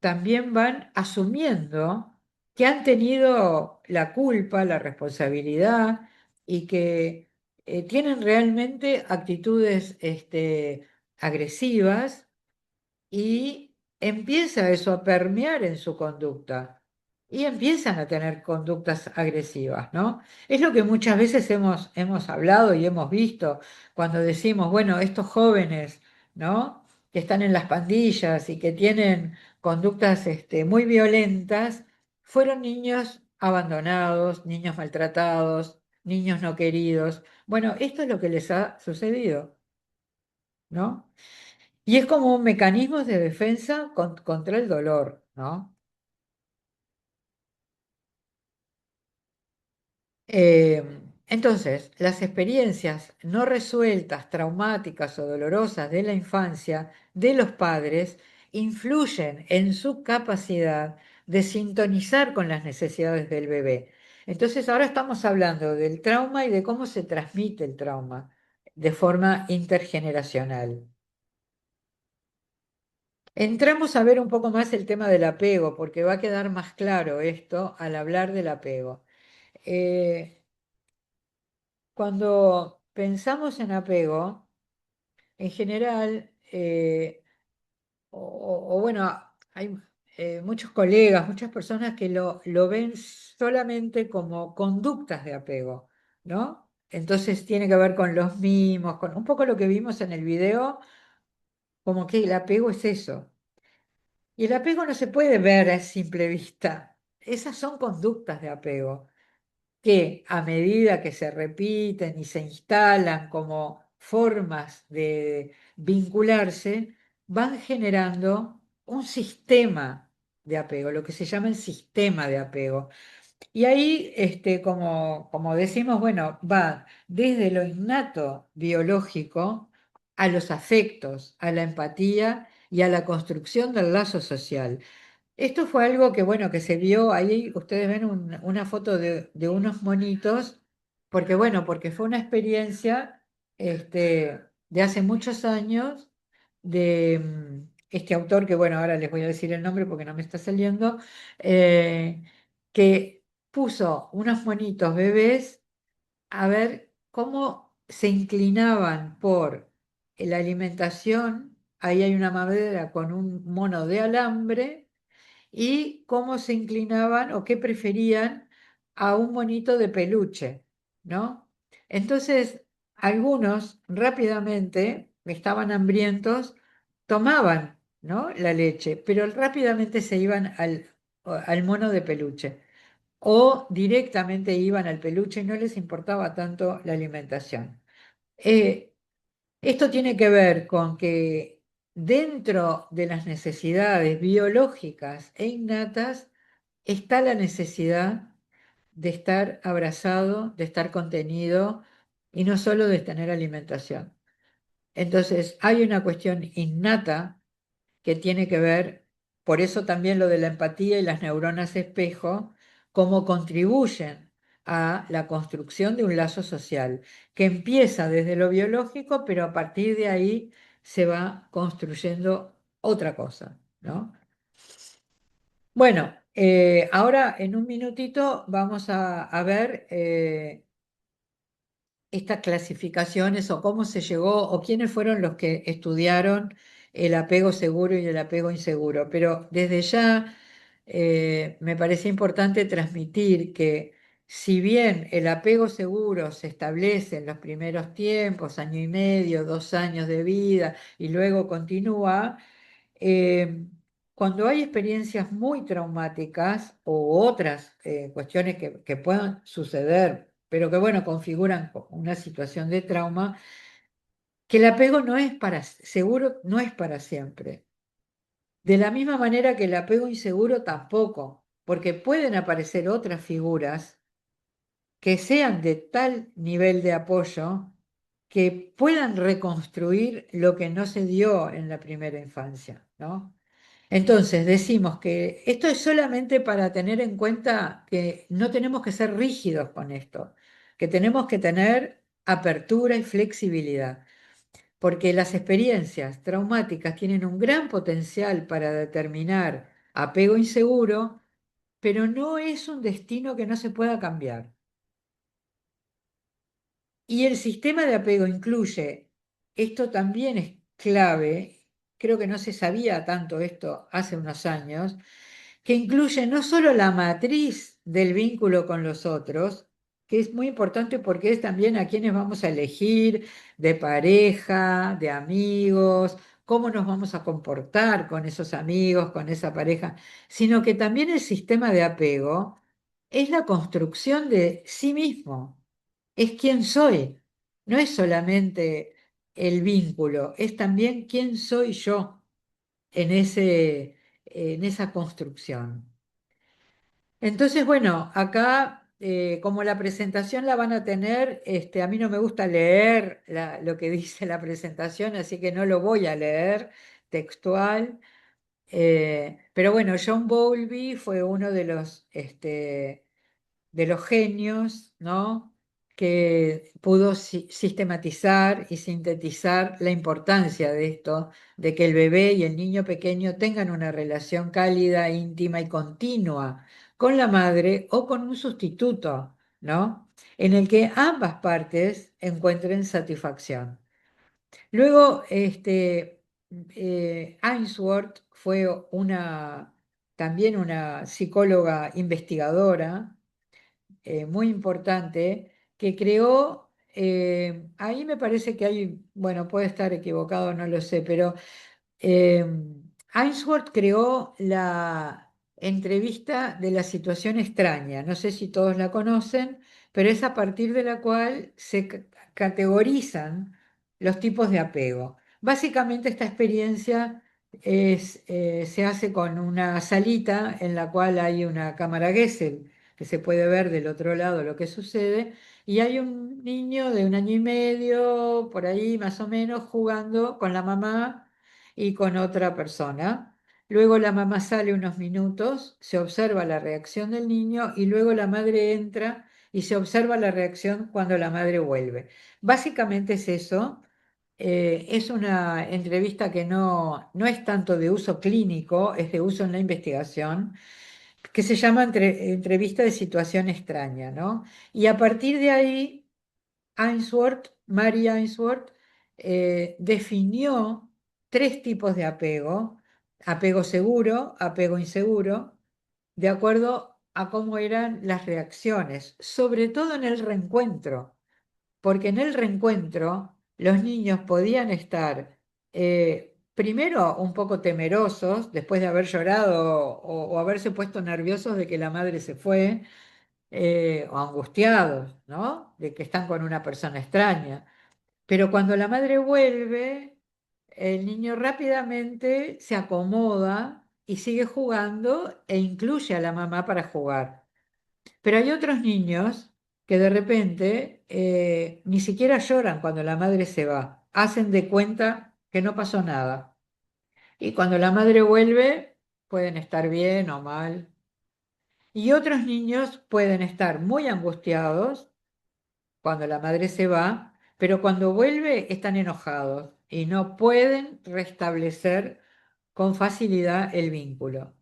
también van asumiendo que han tenido la culpa, la responsabilidad y que tienen realmente actitudes agresivas y empieza eso a permear en su conducta y empiezan a tener conductas agresivas, ¿no? Es lo que muchas veces hemos hablado y hemos visto cuando decimos, bueno, estos jóvenes, ¿no? Que están en las pandillas y que tienen conductas muy violentas, fueron niños abandonados, niños maltratados, niños no queridos. Bueno, esto es lo que les ha sucedido, ¿no? Y es como un mecanismo de defensa contra el dolor, ¿no? Eh, entonces, las experiencias no resueltas, traumáticas o dolorosas de la infancia de los padres influyen en su capacidad de sintonizar con las necesidades del bebé. Entonces, ahora estamos hablando del trauma y de cómo se transmite el trauma de forma intergeneracional. Entramos a ver un poco más el tema del apego, porque va a quedar más claro esto al hablar del apego. Eh, Cuando pensamos en apego, en general, o bueno, hay muchos colegas, muchas personas que lo ven solamente como conductas de apego, ¿no? Entonces tiene que ver con los mimos, con un poco lo que vimos en el video, como que el apego es eso. Y el apego no se puede ver a simple vista. Esas son conductas de apego que a medida que se repiten y se instalan como formas de vincularse, van generando un sistema de apego, lo que se llama el sistema de apego. Y ahí, como decimos, bueno, va desde lo innato biológico a los afectos, a la empatía y a la construcción del lazo social. Esto fue algo que, bueno, que se vio ahí, ustedes ven una foto de unos monitos, porque, bueno, porque fue una experiencia de hace muchos años de este autor, que, bueno, ahora les voy a decir el nombre porque no me está saliendo, que puso unos monitos bebés a ver cómo se inclinaban por la alimentación. Ahí hay una madera con un mono de alambre y cómo se inclinaban o qué preferían a un monito de peluche, ¿no? Entonces, algunos rápidamente estaban hambrientos, tomaban, ¿no? La leche, pero rápidamente se iban al mono de peluche o directamente iban al peluche y no les importaba tanto la alimentación. Eh, Esto tiene que ver con que dentro de las necesidades biológicas e innatas está la necesidad de estar abrazado, de estar contenido y no solo de tener alimentación. Entonces, hay una cuestión innata que tiene que ver, por eso también lo de la empatía y las neuronas espejo, cómo contribuyen a la construcción de un lazo social, que empieza desde lo biológico, pero a partir de ahí se va construyendo otra cosa, ¿no? Bueno, ahora en un minutito vamos a ver estas clasificaciones o cómo se llegó o quiénes fueron los que estudiaron el apego seguro y el apego inseguro, pero desde ya me parece importante transmitir que si bien el apego seguro se establece en los primeros tiempos, año y medio, 2 años de vida, y luego continúa, eh, cuando hay experiencias muy traumáticas o otras cuestiones que puedan suceder, pero que, bueno, configuran una situación de trauma, que el apego no es para, seguro no es para siempre. De la misma manera que el apego inseguro tampoco, porque pueden aparecer otras figuras que sean de tal nivel de apoyo que puedan reconstruir lo que no se dio en la primera infancia, ¿no? Entonces, decimos que esto es solamente para tener en cuenta que no tenemos que ser rígidos con esto, que tenemos que tener apertura y flexibilidad, porque las experiencias traumáticas tienen un gran potencial para determinar apego inseguro, pero no es un destino que no se pueda cambiar. Y el sistema de apego incluye, esto también es clave, creo que no se sabía tanto esto hace unos años, que incluye no solo la matriz del vínculo con los otros, que es muy importante porque es también a quienes vamos a elegir de pareja, de amigos, cómo nos vamos a comportar con esos amigos, con esa pareja, sino que también el sistema de apego es la construcción de sí mismo, es quién soy, no es solamente el vínculo, es también quién soy yo en esa construcción. Entonces, bueno, acá, como la presentación la van a tener, a mí no me gusta leer lo que dice la presentación, así que no lo voy a leer textual. Pero bueno, John Bowlby fue uno de los genios, ¿no? Que pudo sistematizar y sintetizar la importancia de esto, de que el bebé y el niño pequeño tengan una relación cálida, íntima y continua con la madre o con un sustituto, ¿no? En el que ambas partes encuentren satisfacción. Luego, Ainsworth fue también una psicóloga investigadora muy importante que creó, ahí me parece que hay, bueno, puede estar equivocado, no lo sé, pero eh, Ainsworth creó la entrevista de la situación extraña. No sé si todos la conocen, pero es a partir de la cual se categorizan los tipos de apego. Básicamente esta experiencia se hace con una salita en la cual hay una cámara Gesell que se puede ver del otro lado lo que sucede, y hay un niño de 1 año y medio, por ahí más o menos, jugando con la mamá y con otra persona. Luego la mamá sale unos minutos, se observa la reacción del niño y luego la madre entra y se observa la reacción cuando la madre vuelve. Básicamente es eso. Es una entrevista que no es tanto de uso clínico, es de uso en la investigación, que se llama entrevista de situación extraña, ¿no? Y a partir de ahí Mary Ainsworth, definió 3 tipos de apego: apego seguro, apego inseguro, de acuerdo a cómo eran las reacciones, sobre todo en el reencuentro, porque en el reencuentro los niños podían estar primero un poco temerosos después de haber llorado o haberse puesto nerviosos de que la madre se fue, o angustiados, ¿no? De que están con una persona extraña. Pero cuando la madre vuelve, el niño rápidamente se acomoda y sigue jugando e incluye a la mamá para jugar. Pero hay otros niños que de repente ni siquiera lloran cuando la madre se va, hacen de cuenta que no pasó nada. Y cuando la madre vuelve, pueden estar bien o mal. Y otros niños pueden estar muy angustiados cuando la madre se va, pero cuando vuelve están enojados y no pueden restablecer con facilidad el vínculo.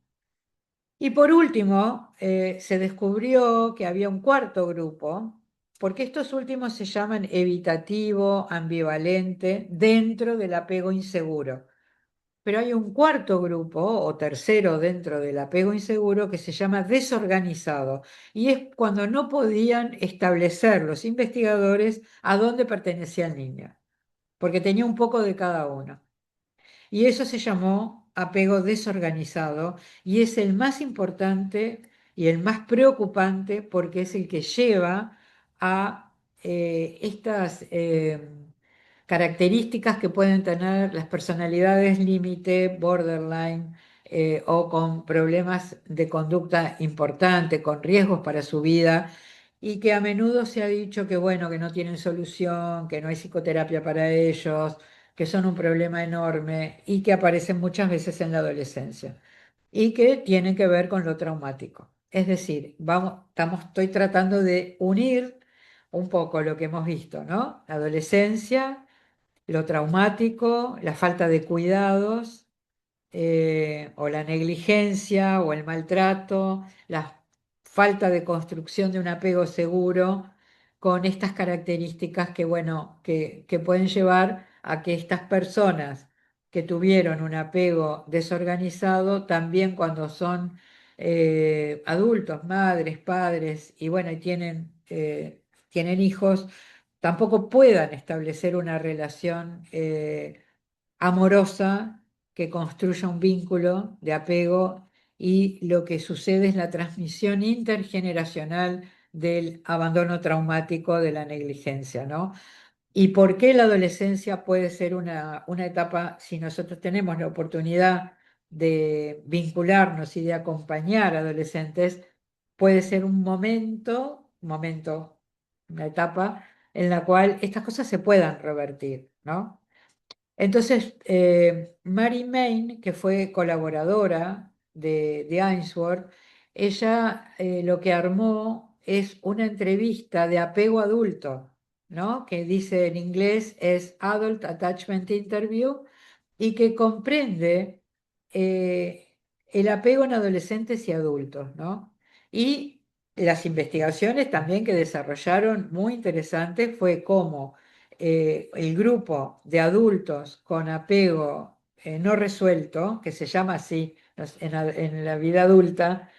Y por último, se descubrió que había un cuarto grupo, porque estos últimos se llaman evitativo, ambivalente, dentro del apego inseguro. pero hay un cuarto grupo o tercero dentro del apego inseguro que se llama desorganizado. Y es cuando no podían establecer los investigadores a dónde pertenecía el niño, porque tenía un poco de cada uno. Y eso se llamó apego desorganizado y es el más importante y el más preocupante porque es el que lleva a estas características que pueden tener las personalidades límite, borderline, o con problemas de conducta importante, con riesgos para su vida, y que a menudo se ha dicho que bueno, que no tienen solución, que no hay psicoterapia para ellos, que son un problema enorme y que aparecen muchas veces en la adolescencia y que tienen que ver con lo traumático. Es decir, estoy tratando de unir un poco lo que hemos visto, ¿no? La adolescencia, lo traumático, la falta de cuidados, o la negligencia o el maltrato, la falta de construcción de un apego seguro con estas características que, bueno, que pueden llevar a que estas personas que tuvieron un apego desorganizado, también cuando son adultos, madres, padres, y bueno, y tienen hijos, tampoco puedan establecer una relación amorosa que construya un vínculo de apego y lo que sucede es la transmisión intergeneracional del abandono traumático de la negligencia, ¿no? ¿Y por qué la adolescencia puede ser una etapa, si nosotros tenemos la oportunidad de vincularnos y de acompañar a adolescentes, puede ser una etapa en la cual estas cosas se puedan revertir, ¿no? Entonces, Mary Main, que fue colaboradora de Ainsworth, ella lo que armó es una entrevista de apego adulto, ¿no? Que dice en inglés es Adult Attachment Interview y que comprende el apego en adolescentes y adultos, ¿no? Y las investigaciones también que desarrollaron muy interesantes fue cómo el grupo de adultos con apego no resuelto, que se llama así en la vida adulta,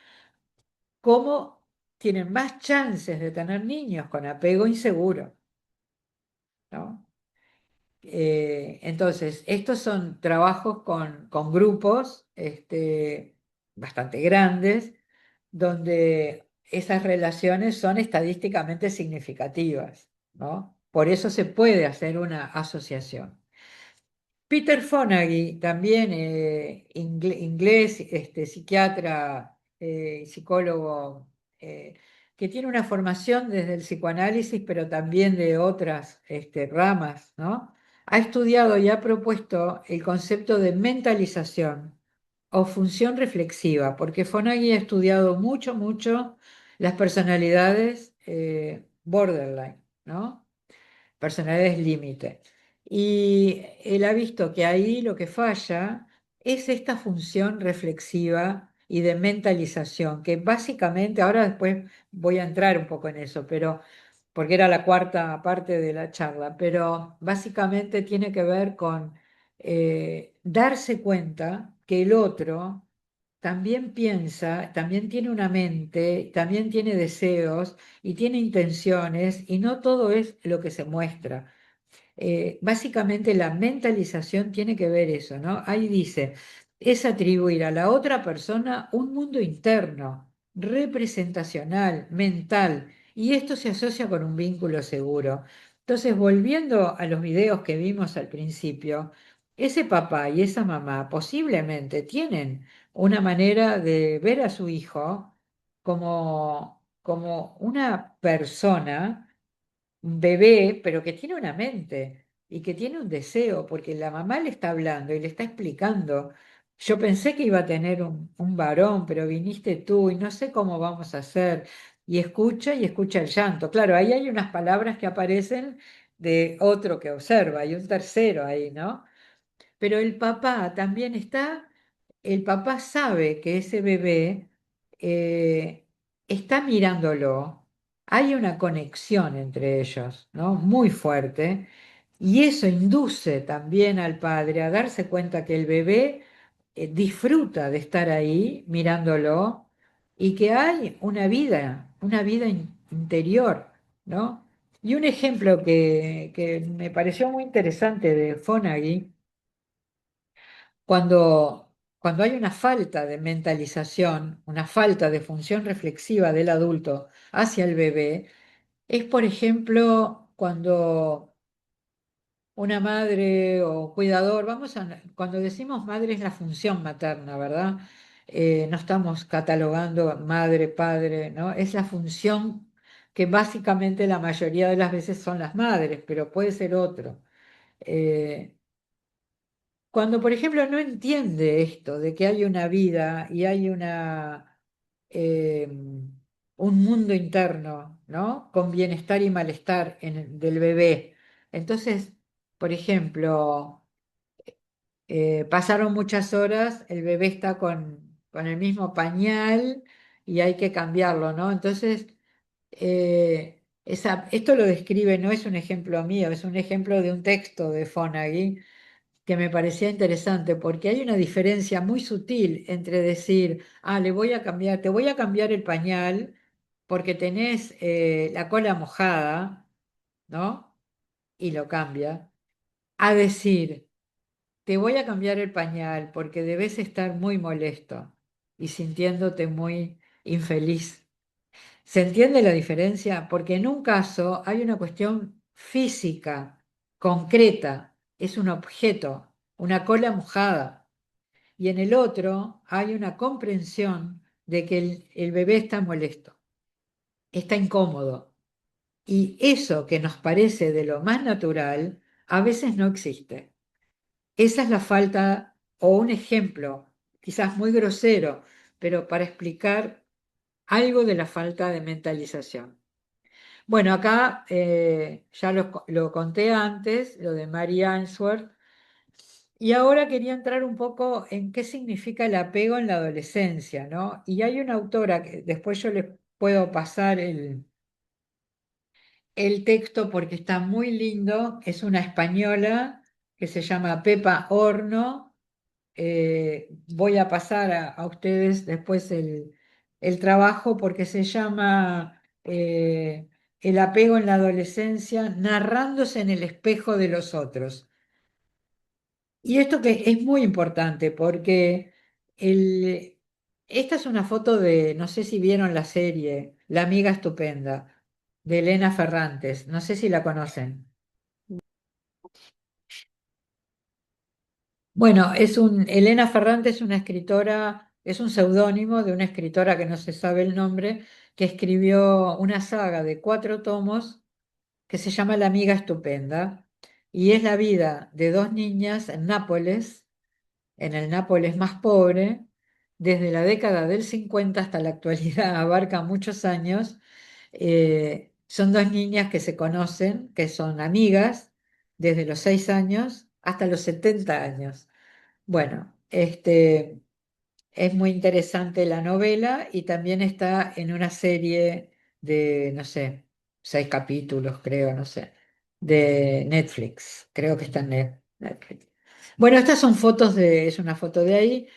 cómo tienen más chances de tener niños con apego inseguro, ¿no? Entonces, estos son trabajos con grupos bastante grandes, donde esas relaciones son estadísticamente significativas, ¿no? Por eso se puede hacer una asociación. Peter Fonagy, también inglés, psiquiatra, psicólogo, que tiene una formación desde el psicoanálisis, pero también de otras ramas, ¿no? Ha estudiado y ha propuesto el concepto de mentalización o función reflexiva, porque Fonagy ha estudiado mucho, mucho las personalidades borderline, ¿no? Personalidades límite. Y él ha visto que ahí lo que falla es esta función reflexiva y de mentalización, que básicamente, ahora después voy a entrar un poco en eso, pero porque era la cuarta parte de la charla, pero básicamente tiene que ver con darse cuenta que el otro también piensa, también tiene una mente, también tiene deseos y tiene intenciones y no todo es lo que se muestra. Básicamente la mentalización tiene que ver eso, ¿no? Ahí dice, es atribuir a la otra persona un mundo interno, representacional, mental, y esto se asocia con un vínculo seguro. Entonces, volviendo a los videos que vimos al principio, ese papá y esa mamá posiblemente tienen una manera de ver a su hijo como una persona, un bebé, pero que tiene una mente y que tiene un deseo, porque la mamá le está hablando y le está explicando. Yo pensé que iba a tener un varón, pero viniste tú y no sé cómo vamos a hacer. Y escucha el llanto. Claro, ahí hay unas palabras que aparecen de otro que observa y un tercero ahí, ¿no? Pero el papá también está, el papá sabe que ese bebé está mirándolo, hay una conexión entre ellos, ¿no? Muy fuerte, Y eso induce también al padre a darse cuenta que el bebé disfruta de estar ahí mirándolo y que hay una vida interior, ¿no? Y un ejemplo que me pareció muy interesante de Fonagy, cuando hay una falta de mentalización, una falta de función reflexiva del adulto hacia el bebé, es por ejemplo cuando una madre o cuidador, cuando decimos madre es la función materna, ¿verdad? No estamos catalogando madre, padre, ¿no? Es la función que básicamente la mayoría de las veces son las madres, pero puede ser otro. Eh, Cuando, por ejemplo, no entiende esto de que hay una vida y hay un mundo interno, ¿no? Con bienestar y malestar del bebé. Entonces, por ejemplo, pasaron muchas horas, el bebé está con el mismo pañal y hay que cambiarlo, ¿no? Entonces, esto lo describe, no es un ejemplo mío, es un ejemplo de un texto de Fonagy que me parecía interesante, porque hay una diferencia muy sutil entre decir, le voy a cambiar, te voy a cambiar el pañal porque tenés la cola mojada, ¿no? Y lo cambia, a decir, te voy a cambiar el pañal porque debes estar muy molesto y sintiéndote muy infeliz. ¿Se entiende la diferencia? Porque en un caso hay una cuestión física, concreta, es un objeto, una cola mojada, y en el otro hay una comprensión de que el bebé está molesto, está incómodo, y eso que nos parece de lo más natural, a veces no existe. Esa es la falta, o un ejemplo, quizás muy grosero, pero para explicar algo de la falta de mentalización. Bueno, acá ya lo conté antes, lo de Mary Ainsworth, y ahora quería entrar un poco en qué significa el apego en la adolescencia, ¿no? Y hay una autora que después yo les puedo pasar el texto porque está muy lindo, es una española que se llama Pepa Horno. Voy a pasar a ustedes después el trabajo porque se llama El apego en la adolescencia, narrándose en el espejo de los otros. Y esto que es muy importante porque el, esta es una foto de, no sé si vieron la serie, La amiga estupenda, de Elena Ferrantes, no sé si la conocen. Bueno, Elena Ferrante es una escritora, es un seudónimo de una escritora que no se sabe el nombre, que escribió una saga de 4 tomos que se llama La amiga estupenda, y es la vida de dos niñas en Nápoles, en el Nápoles más pobre, desde la década del 50 hasta la actualidad, abarca muchos años. Son dos niñas que se conocen, que son amigas desde los 6 años hasta los 70 años. Bueno, es muy interesante la novela y también está en una serie de, no sé, 6 capítulos, creo, no sé, de Netflix. Creo que está en Netflix. Bueno, estas son es una foto de ahí.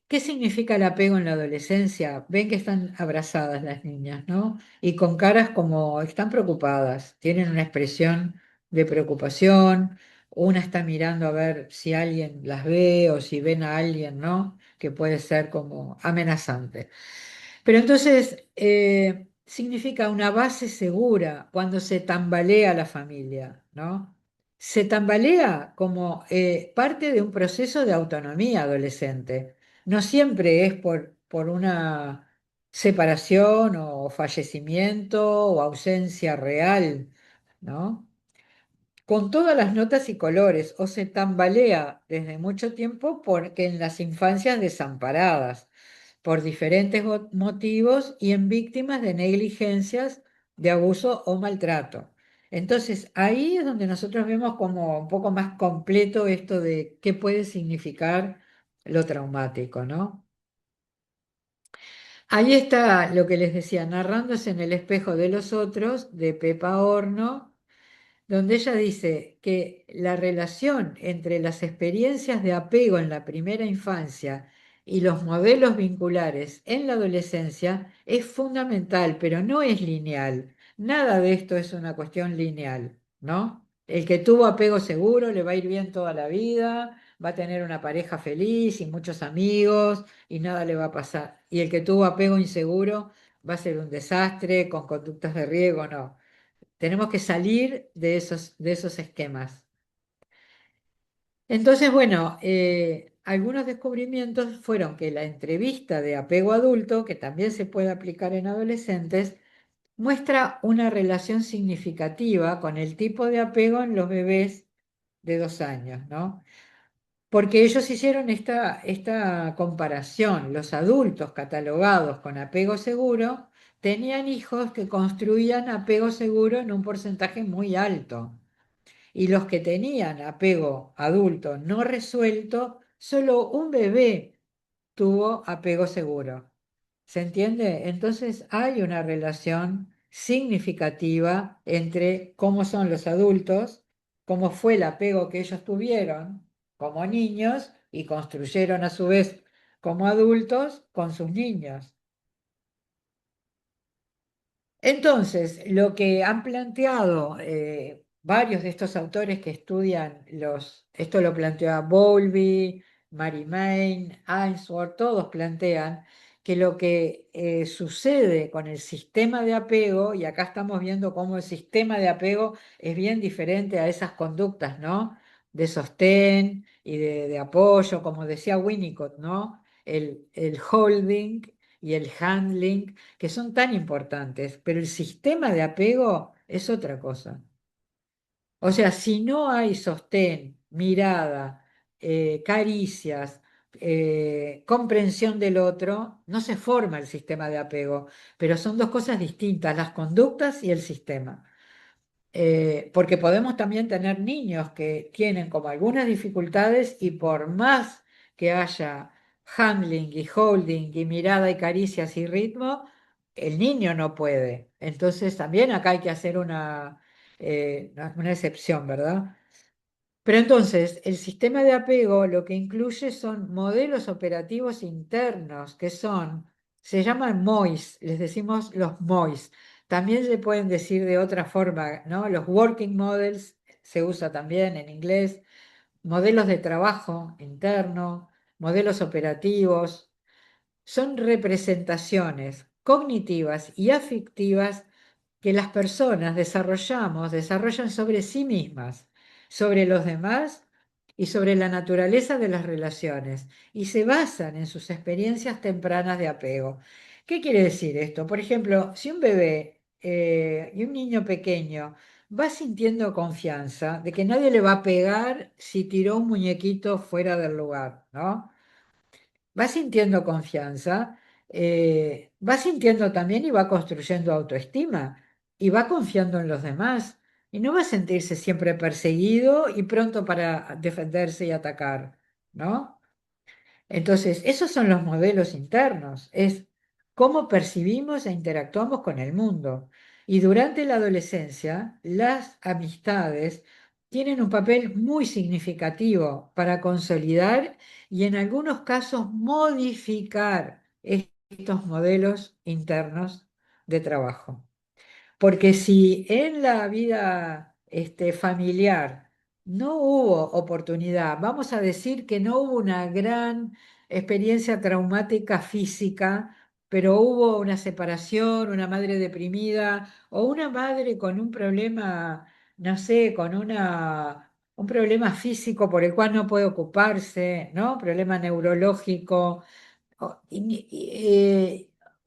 ¿Qué significa el apego en la adolescencia? Ven que están abrazadas las niñas, ¿no? Y con caras como están preocupadas, tienen una expresión de preocupación, una está mirando a ver si alguien las ve o si ven a alguien, ¿no? Que puede ser como amenazante. Pero entonces significa una base segura cuando se tambalea la familia, ¿no? Se tambalea como parte de un proceso de autonomía adolescente. No siempre es por una separación o fallecimiento o ausencia real, ¿no? Con todas las notas y colores, o se tambalea desde mucho tiempo porque en las infancias desamparadas por diferentes motivos y en víctimas de negligencias, de abuso o maltrato. Entonces, ahí es donde nosotros vemos como un poco más completo esto de qué puede significar lo traumático, ¿no? Ahí está lo que les decía, narrándose en el espejo de los otros, de Pepa Horno. donde ella dice que la relación entre las experiencias de apego en la primera infancia y los modelos vinculares en la adolescencia es fundamental, pero no es lineal. Nada de esto es una cuestión lineal, ¿no? El que tuvo apego seguro le va a ir bien toda la vida, va a tener una pareja feliz y muchos amigos y nada le va a pasar. Y el que tuvo apego inseguro va a ser un desastre con conductas de riesgo, no. Tenemos que salir de esos esquemas. Entonces, bueno, algunos descubrimientos fueron que la entrevista de apego adulto, que también se puede aplicar en adolescentes, muestra una relación significativa con el tipo de apego en los bebés de 2 años, ¿no? Porque ellos hicieron esta comparación. Los adultos catalogados con apego seguro tenían hijos que construían apego seguro en un porcentaje muy alto. Y los que tenían apego adulto no resuelto, solo un bebé tuvo apego seguro. ¿Se entiende? Entonces hay una relación significativa entre cómo son los adultos, cómo fue el apego que ellos tuvieron como niños y construyeron a su vez como adultos con sus niños. Entonces, lo que han planteado varios de estos autores que estudian esto lo plantea Bowlby, Mary Main, Ainsworth, todos plantean que lo que sucede con el sistema de apego, y acá estamos viendo cómo el sistema de apego es bien diferente a esas conductas, ¿no? De sostén y de apoyo, como decía Winnicott, ¿no? El holding y el handling que son tan importantes, pero el sistema de apego es otra cosa. O sea, si no hay sostén, mirada, caricias, comprensión del otro, no se forma el sistema de apego, pero son dos cosas distintas, las conductas y el sistema. Porque podemos también tener niños que tienen como algunas dificultades y por más que haya handling y holding y mirada y caricias y ritmo, el niño no puede. Entonces también acá hay que hacer una excepción, ¿verdad? Pero entonces, el sistema de apego lo que incluye son modelos operativos internos, que se llaman MOIS, les decimos los MOIS. También se pueden decir de otra forma, ¿no? Los working models se usa también en inglés, modelos de trabajo interno, modelos operativos. Son representaciones cognitivas y afectivas que las personas desarrollan sobre sí mismas, sobre los demás y sobre la naturaleza de las relaciones, y se basan en sus experiencias tempranas de apego. ¿Qué quiere decir esto? Por ejemplo, si un bebé y un niño pequeño va sintiendo confianza de que nadie le va a pegar si tiró un muñequito fuera del lugar, ¿no? Va sintiendo confianza, va sintiendo también y va construyendo autoestima y va confiando en los demás y no va a sentirse siempre perseguido y pronto para defenderse y atacar, ¿no? Entonces, esos son los modelos internos, es cómo percibimos e interactuamos con el mundo. Y durante la adolescencia, las amistades tienen un papel muy significativo para consolidar y en algunos casos modificar estos modelos internos de trabajo. Porque si en la vida familiar no hubo oportunidad, vamos a decir que no hubo una gran experiencia traumática física, pero hubo una separación, una madre deprimida o una madre con un problema, no sé, un problema físico por el cual no puede ocuparse, ¿no? Problema neurológico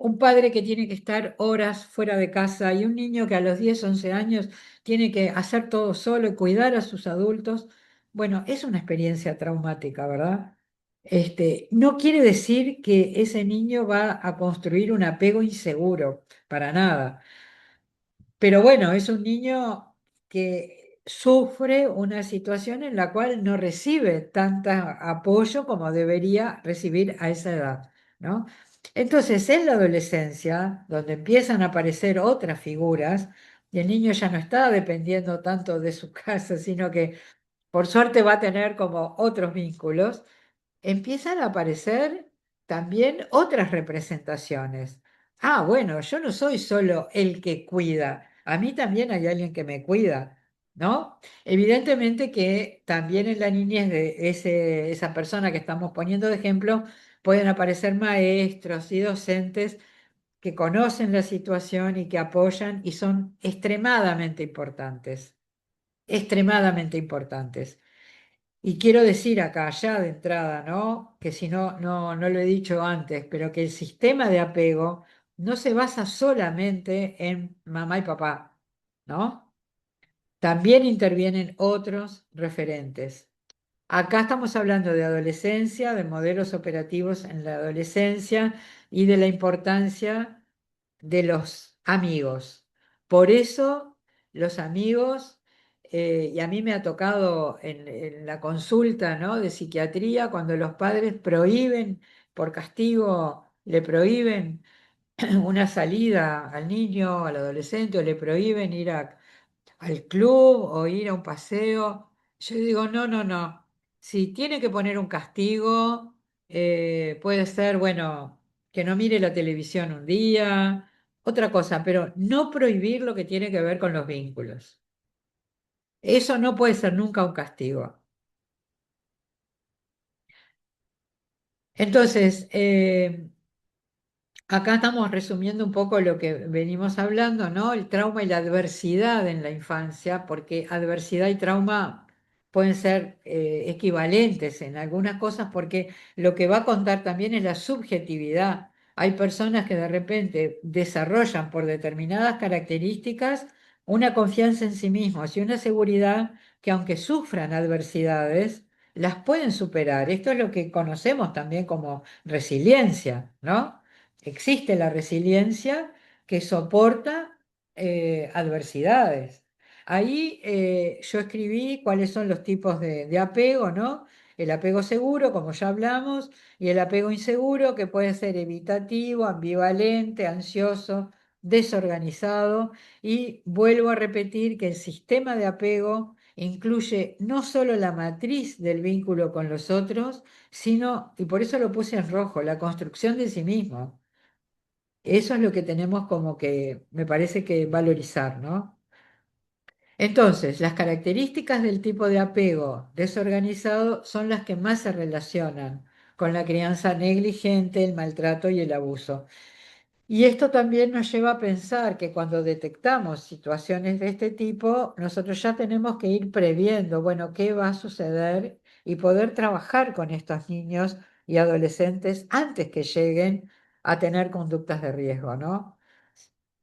un padre que tiene que estar horas fuera de casa y un niño que a los 10 11 años tiene que hacer todo solo y cuidar a sus adultos, bueno, es una experiencia traumática, ¿verdad? No quiere decir que ese niño va a construir un apego inseguro, para nada. Pero bueno, es un niño que sufre una situación en la cual no recibe tanto apoyo como debería recibir a esa edad, ¿no? Entonces, en la adolescencia, donde empiezan a aparecer otras figuras, y el niño ya no está dependiendo tanto de su casa, sino que por suerte va a tener como otros vínculos, empiezan a aparecer también otras representaciones. Ah, bueno, yo no soy solo el que cuida, a mí también hay alguien que me cuida, ¿no? Evidentemente que también en la niñez de esa persona que estamos poniendo de ejemplo, pueden aparecer maestros y docentes que conocen la situación y que apoyan y son extremadamente importantes, extremadamente importantes. Y quiero decir acá ya de entrada, ¿no? Que si no, no lo he dicho antes, pero que el sistema de apego no se basa solamente en mamá y papá, ¿no? También intervienen otros referentes. Acá estamos hablando de adolescencia, de modelos operativos en la adolescencia y de la importancia de los amigos. Por eso los amigos, y a mí me ha tocado en la consulta, ¿no?, de psiquiatría, cuando los padres prohíben, por castigo, le prohíben una salida al niño, al adolescente, o le prohíben ir al club o ir a un paseo. Yo digo, no, no, no. Si tiene que poner un castigo, puede ser, bueno, que no mire la televisión un día, otra cosa, pero no prohibir lo que tiene que ver con los vínculos. Eso no puede ser nunca un castigo. Entonces, acá estamos resumiendo un poco lo que venimos hablando, ¿no? El trauma y la adversidad en la infancia, porque adversidad y trauma pueden ser equivalentes en algunas cosas, porque lo que va a contar también es la subjetividad. Hay personas que de repente desarrollan por determinadas características una confianza en sí mismos y una seguridad que aunque sufran adversidades, las pueden superar. Esto es lo que conocemos también como resiliencia, ¿no? Existe la resiliencia que soporta adversidades. Ahí yo escribí cuáles son los tipos de apego, ¿no? El apego seguro, como ya hablamos, y el apego inseguro, que puede ser evitativo, ambivalente, ansioso, desorganizado. Y vuelvo a repetir que el sistema de apego incluye no solo la matriz del vínculo con los otros, sino, y por eso lo puse en rojo, la construcción de sí mismo. Eso es lo que tenemos como que, me parece que valorizar, ¿no? Entonces, las características del tipo de apego desorganizado son las que más se relacionan con la crianza negligente, el maltrato y el abuso. Y esto también nos lleva a pensar que cuando detectamos situaciones de este tipo, nosotros ya tenemos que ir previendo, bueno, qué va a suceder y poder trabajar con estos niños y adolescentes antes que lleguen a tener conductas de riesgo, ¿no?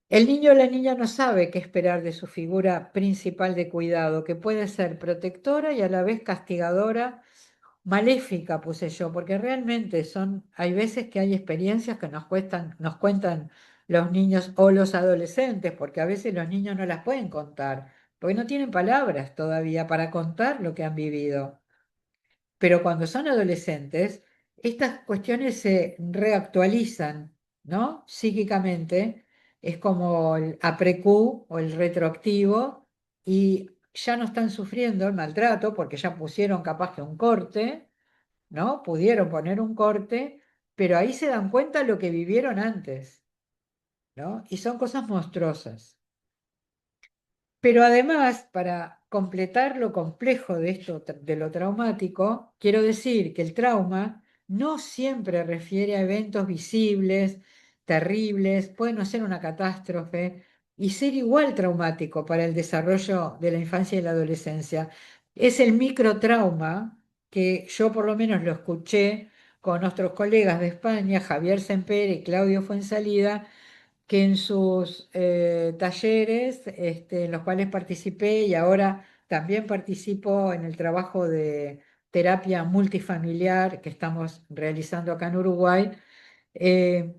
El niño o la niña no sabe qué esperar de su figura principal de cuidado, que puede ser protectora y a la vez castigadora, maléfica, puse yo, porque realmente hay veces que hay experiencias que nos cuentan los niños o los adolescentes, porque a veces los niños no las pueden contar, porque no tienen palabras todavía para contar lo que han vivido. Pero cuando son adolescentes, estas cuestiones se reactualizan, ¿no? Psíquicamente, es como el APREQ o el retroactivo, y ya no están sufriendo el maltrato porque ya pusieron capaz que un corte, ¿no? Pudieron poner un corte, pero ahí se dan cuenta lo que vivieron antes, ¿no? Y son cosas monstruosas. Pero además, para completar lo complejo de esto, de lo traumático, quiero decir que el trauma no siempre refiere a eventos visibles, terribles, puede no ser una catástrofe y ser igual traumático para el desarrollo de la infancia y la adolescencia. Es el microtrauma que yo por lo menos lo escuché con nuestros colegas de España, Javier Semper y Claudio Fuensalida, que en sus talleres, en los cuales participé y ahora también participo en el trabajo de terapia multifamiliar que estamos realizando acá en Uruguay, eh,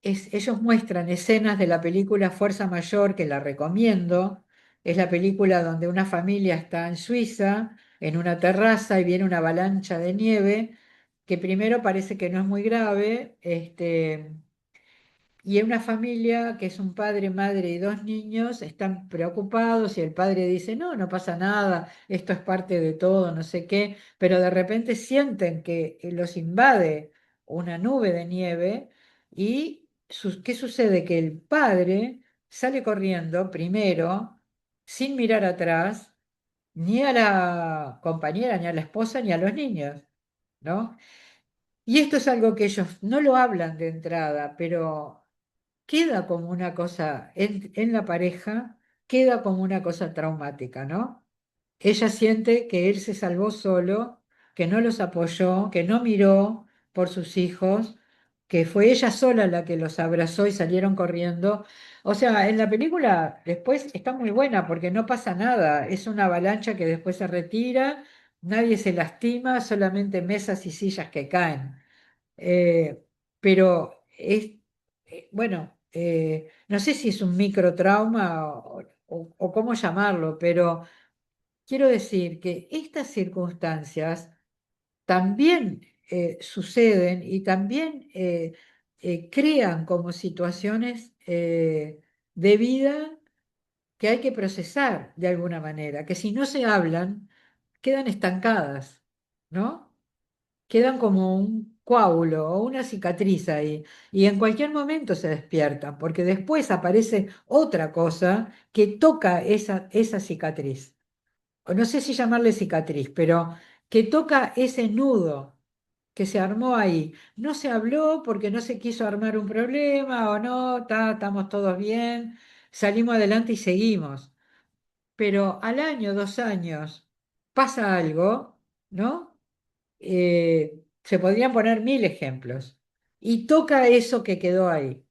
ellos muestran escenas de la película Fuerza Mayor, que la recomiendo. Es la película donde una familia está en Suiza, en una terraza, y viene una avalancha de nieve, que primero parece que no es muy grave, y en una familia que es un padre, madre y dos niños, están preocupados y el padre dice, no, no pasa nada, esto es parte de todo, no sé qué, pero de repente sienten que los invade una nube de nieve y ¿qué sucede? Que el padre sale corriendo primero, sin mirar atrás, ni a la compañera, ni a la esposa, ni a los niños, ¿no? Y esto es algo que ellos no lo hablan de entrada, pero queda como una cosa en la pareja, queda como una cosa traumática, ¿no? Ella siente que él se salvó solo, que no los apoyó, que no miró por sus hijos, que fue ella sola la que los abrazó y salieron corriendo. O sea, en la película después está muy buena porque no pasa nada, es una avalancha que después se retira, nadie se lastima, solamente mesas y sillas que caen. Pero es, bueno, no sé si es un microtrauma o cómo llamarlo, pero quiero decir que estas circunstancias también suceden y también crean como situaciones de vida que hay que procesar de alguna manera, que si no se hablan, quedan estancadas, ¿no? Quedan como un coágulo o una cicatriz ahí, y en cualquier momento se despiertan, porque después aparece otra cosa que toca esa cicatriz, o no sé si llamarle cicatriz, pero que toca ese nudo que se armó ahí. No se habló porque no se quiso armar un problema o no, estamos todos bien, salimos adelante y seguimos. Pero al año, 2 años, pasa algo, ¿no? Se podrían poner mil ejemplos. Y toca eso que quedó ahí.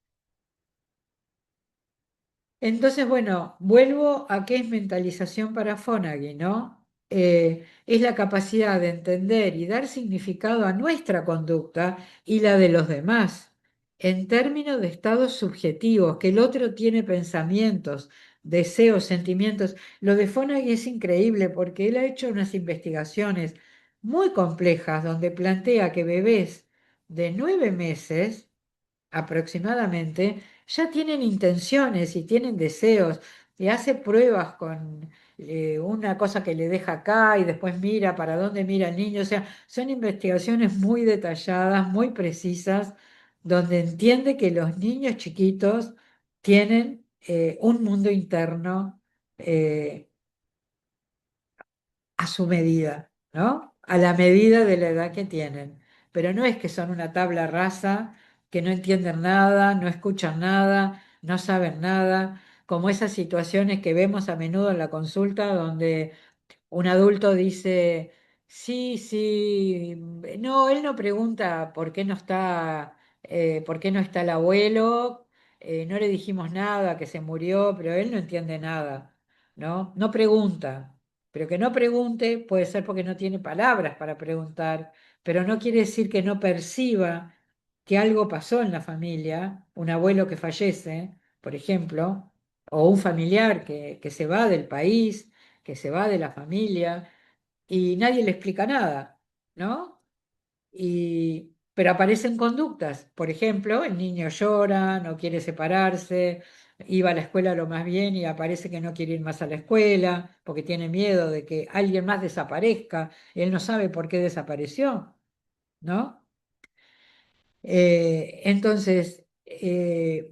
Entonces, bueno, vuelvo a qué es mentalización para Fonagy, ¿no? Es la capacidad de entender y dar significado a nuestra conducta y la de los demás, en términos de estados subjetivos, que el otro tiene pensamientos, deseos, sentimientos. Lo de Fonagy es increíble porque él ha hecho unas investigaciones muy complejas donde plantea que bebés de 9 meses aproximadamente, ya tienen intenciones y tienen deseos, y hace pruebas con una cosa que le deja acá y después mira para dónde mira el niño. O sea, son investigaciones muy detalladas, muy precisas, donde entiende que los niños chiquitos tienen un mundo interno eh, a su medida, ¿no? A la medida de la edad que tienen. Pero no es que son una tabla rasa, que no entienden nada, no escuchan nada, no saben nada, como esas situaciones que vemos a menudo en la consulta donde un adulto dice, sí, sí, no, él no pregunta por qué no está el abuelo, no le dijimos nada, que se murió, pero él no entiende nada, ¿no? No pregunta, pero que no pregunte puede ser porque no tiene palabras para preguntar, pero no quiere decir que no perciba que algo pasó en la familia, un abuelo que fallece, por ejemplo, o un familiar que se va del país, que se va de la familia y nadie le explica nada, ¿no? Pero aparecen conductas, por ejemplo, el niño llora, no quiere separarse, iba a la escuela lo más bien y aparece que no quiere ir más a la escuela porque tiene miedo de que alguien más desaparezca, él no sabe por qué desapareció, ¿no? Entonces,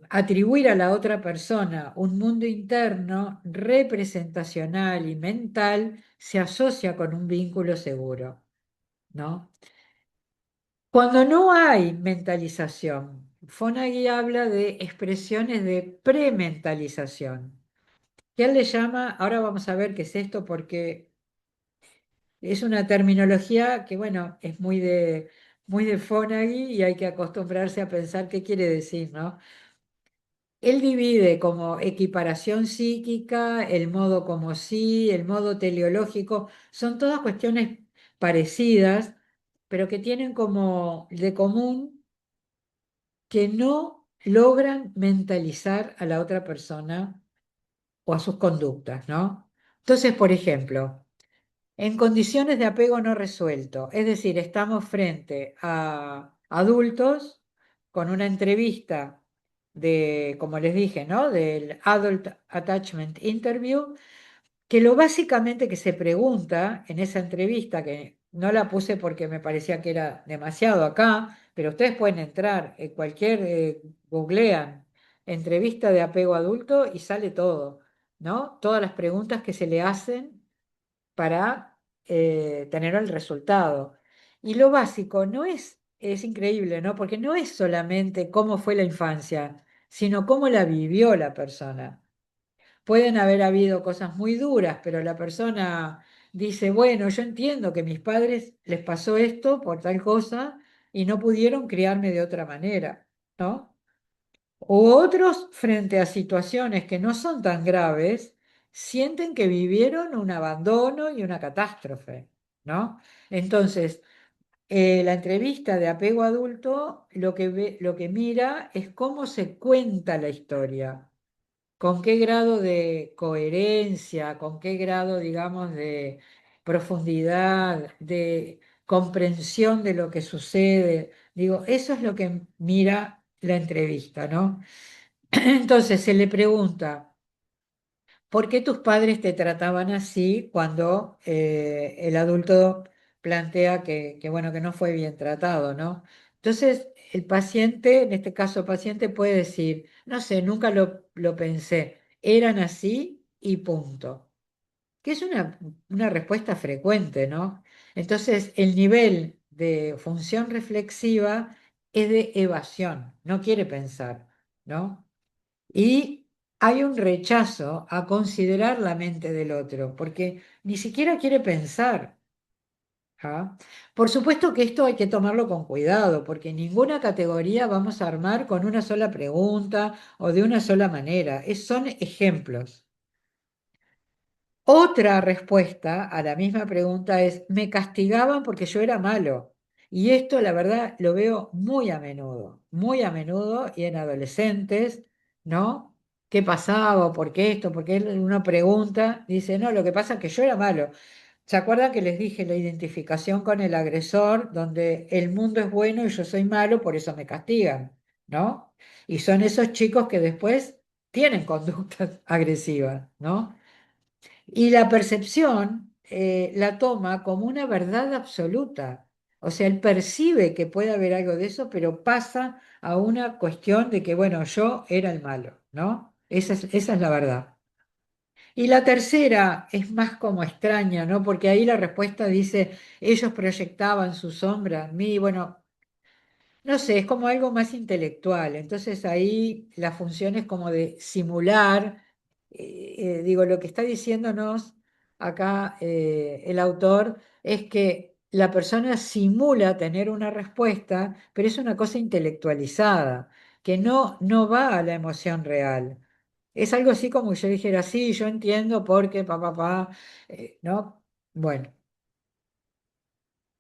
atribuir a la otra persona un mundo interno representacional y mental se asocia con un vínculo seguro, ¿no? Cuando no hay mentalización, Fonagy habla de expresiones de prementalización, que él le llama, ahora vamos a ver qué es esto porque es una terminología que, bueno, es muy de Fonagy y hay que acostumbrarse a pensar qué quiere decir, ¿no? Él divide como equiparación psíquica, el modo como sí, el modo teleológico, son todas cuestiones parecidas, pero que tienen como de común que no logran mentalizar a la otra persona o a sus conductas, ¿no? Entonces, por ejemplo, en condiciones de apego no resuelto, es decir, estamos frente a adultos con una entrevista como les dije, ¿no? Del Adult Attachment Interview, que lo básicamente que se pregunta en esa entrevista, que no la puse porque me parecía que era demasiado acá, pero ustedes pueden entrar, googlean entrevista de apego adulto y sale todo, ¿no? Todas las preguntas que se le hacen para tener el resultado. Y lo básico no es increíble, ¿no? Porque no es solamente cómo fue la infancia, sino cómo la vivió la persona. Pueden haber habido cosas muy duras, pero la persona dice, bueno, yo entiendo que mis padres les pasó esto por tal cosa y no pudieron criarme de otra manera, ¿no? O otros, frente a situaciones que no son tan graves, sienten que vivieron un abandono y una catástrofe, ¿no? Entonces, la entrevista de apego adulto lo que mira es cómo se cuenta la historia, con qué grado de coherencia, con qué grado, digamos, de profundidad, de comprensión de lo que sucede. Digo, eso es lo que mira la entrevista, ¿no? Entonces se le pregunta, ¿por qué tus padres te trataban así cuando el adulto plantea bueno, que no fue bien tratado, ¿no? Entonces el paciente, en este caso paciente, puede decir, no sé, nunca lo pensé, eran así y punto. Que es una respuesta frecuente, ¿no? Entonces el nivel de función reflexiva es de evasión, no quiere pensar, ¿no? Y hay un rechazo a considerar la mente del otro, porque ni siquiera quiere pensar. ¿Ah? Por supuesto que esto hay que tomarlo con cuidado, porque ninguna categoría vamos a armar con una sola pregunta o de una sola manera. Son ejemplos. Otra respuesta a la misma pregunta es, me castigaban porque yo era malo. Y esto, la verdad, lo veo muy a menudo y en adolescentes, ¿no? ¿Qué pasaba? ¿Por qué esto? Porque uno pregunta, dice, no, lo que pasa es que yo era malo. ¿Se acuerdan que les dije la identificación con el agresor, donde el mundo es bueno y yo soy malo, por eso me castigan, ¿no? Y son esos chicos que después tienen conductas agresivas, ¿no? Y la percepción la toma como una verdad absoluta. O sea, él percibe que puede haber algo de eso, pero pasa a una cuestión de que, bueno, yo era el malo, ¿no? Esa es la verdad. Y la tercera es más como extraña, ¿no? Porque ahí la respuesta dice, ellos proyectaban su sombra en mí. Bueno, no sé, es como algo más intelectual. Entonces ahí la función es como de simular, digo, lo que está diciéndonos acá el autor es que la persona simula tener una respuesta, pero es una cosa intelectualizada, que no va a la emoción real. Es algo así como yo dijera, sí, yo entiendo porque, ¿no? Bueno.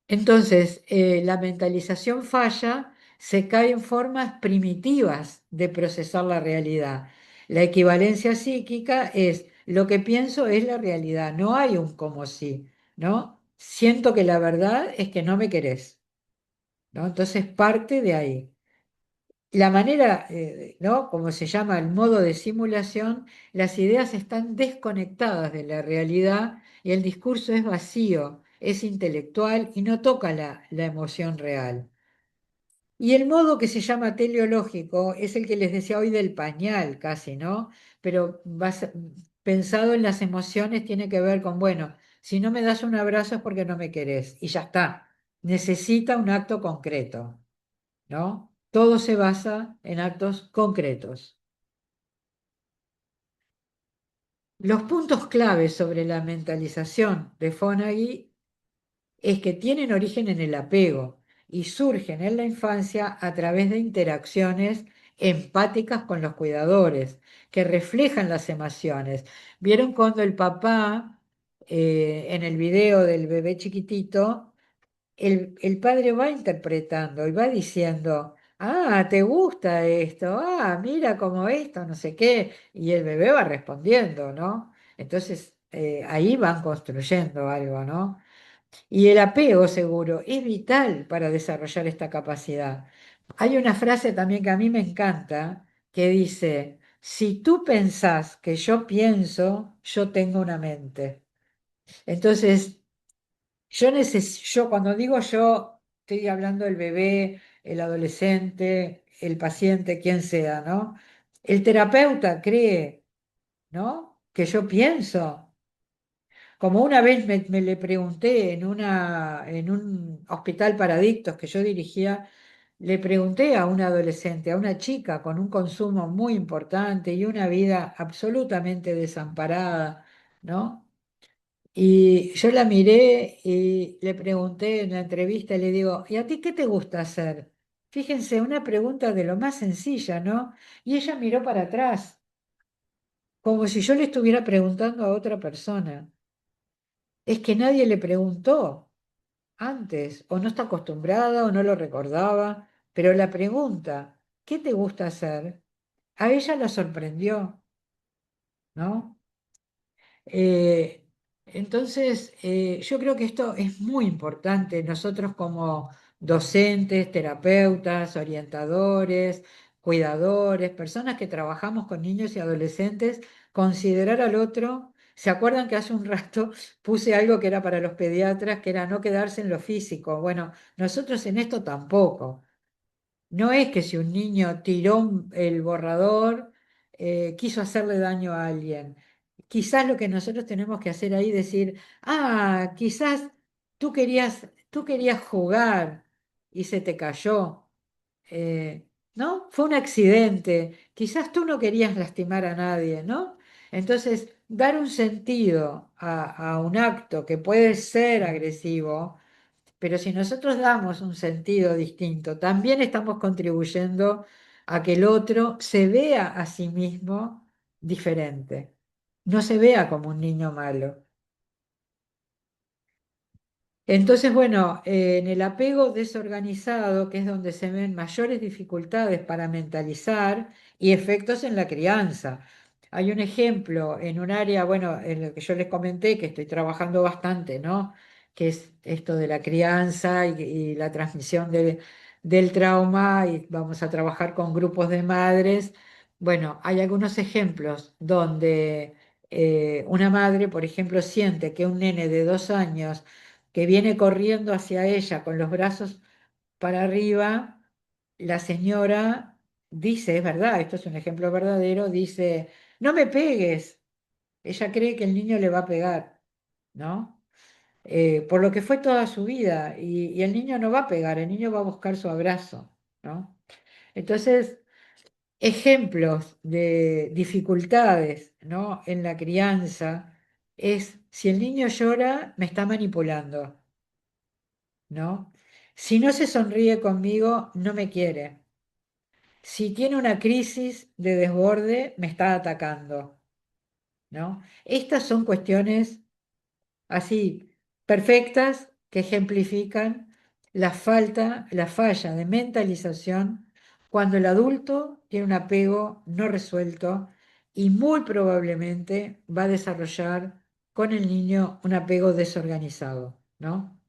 Entonces, la mentalización falla, se cae en formas primitivas de procesar la realidad. La equivalencia psíquica es lo que pienso es la realidad, no hay un como si, ¿no? Siento que la verdad es que no me querés, ¿no? Entonces parte de ahí. La manera, ¿no? Como se llama el modo de simulación, las ideas están desconectadas de la realidad y el discurso es vacío, es intelectual y no toca la emoción real. Y el modo que se llama teleológico es el que les decía hoy del pañal, casi, ¿no? Pero pensado en las emociones tiene que ver con, bueno, si no me das un abrazo es porque no me querés y ya está. Necesita un acto concreto, ¿no? Todo se basa en actos concretos. Los puntos claves sobre la mentalización de Fonagy es que tienen origen en el apego y surgen en la infancia a través de interacciones empáticas con los cuidadores, que reflejan las emociones. ¿Vieron cuando el papá, en el video del bebé chiquitito, el padre va interpretando y va diciendo, ah, ¿te gusta esto? Ah, mira cómo esto, no sé qué, y el bebé va respondiendo, ¿no? Entonces, ahí van construyendo algo, ¿no? Y el apego seguro es vital para desarrollar esta capacidad. Hay una frase también que a mí me encanta, que dice, si tú pensás que yo pienso, yo tengo una mente. Entonces, yo cuando digo yo, estoy hablando del bebé, el adolescente, el paciente, quien sea, ¿no? El terapeuta cree, ¿no? Que yo pienso. Como una vez me le pregunté en un hospital para adictos que yo dirigía, le pregunté a una adolescente, a una chica con un consumo muy importante y una vida absolutamente desamparada, ¿no? Y yo la miré y le pregunté en la entrevista, le digo, ¿y a ti qué te gusta hacer? Fíjense, una pregunta de lo más sencilla, ¿no? Y ella miró para atrás, como si yo le estuviera preguntando a otra persona. Es que nadie le preguntó antes, o no está acostumbrada o no lo recordaba, pero la pregunta, ¿qué te gusta hacer? A ella la sorprendió, ¿no? Eh, entonces, yo creo que esto es muy importante. Nosotros como docentes, terapeutas, orientadores, cuidadores, personas que trabajamos con niños y adolescentes, considerar al otro. ¿Se acuerdan que hace un rato puse algo que era para los pediatras, que era no quedarse en lo físico? Bueno, nosotros en esto tampoco. No es que si un niño tiró el borrador, quiso hacerle daño a alguien. Quizás lo que nosotros tenemos que hacer ahí es decir, quizás tú querías jugar y se te cayó, ¿no? Fue un accidente. Quizás tú no querías lastimar a nadie, ¿no? Entonces, dar un sentido a un acto que puede ser agresivo, pero si nosotros damos un sentido distinto, también estamos contribuyendo a que el otro se vea a sí mismo diferente, no se vea como un niño malo. Entonces, bueno, en el apego desorganizado, que es donde se ven mayores dificultades para mentalizar y efectos en la crianza. Hay un ejemplo en un área, bueno, en el que yo les comenté que estoy trabajando bastante, ¿no? Que es esto de la crianza y la transmisión del trauma, y vamos a trabajar con grupos de madres. Bueno, hay algunos ejemplos donde una madre, por ejemplo, siente que un nene de 2 años que viene corriendo hacia ella con los brazos para arriba, la señora dice, es verdad, esto es un ejemplo verdadero, dice, no me pegues. Ella cree que el niño le va a pegar, ¿no? Por lo que fue toda su vida, y el niño no va a pegar, el niño va a buscar su abrazo, ¿no? Entonces, ejemplos de dificultades, ¿no? En la crianza es, si el niño llora, me está manipulando. ¿No? Si no se sonríe conmigo, no me quiere. Si tiene una crisis de desborde, me está atacando, ¿no? Estas son cuestiones así perfectas que ejemplifican la falla de mentalización cuando el adulto tiene un apego no resuelto y muy probablemente va a desarrollar con el niño un apego desorganizado, ¿no?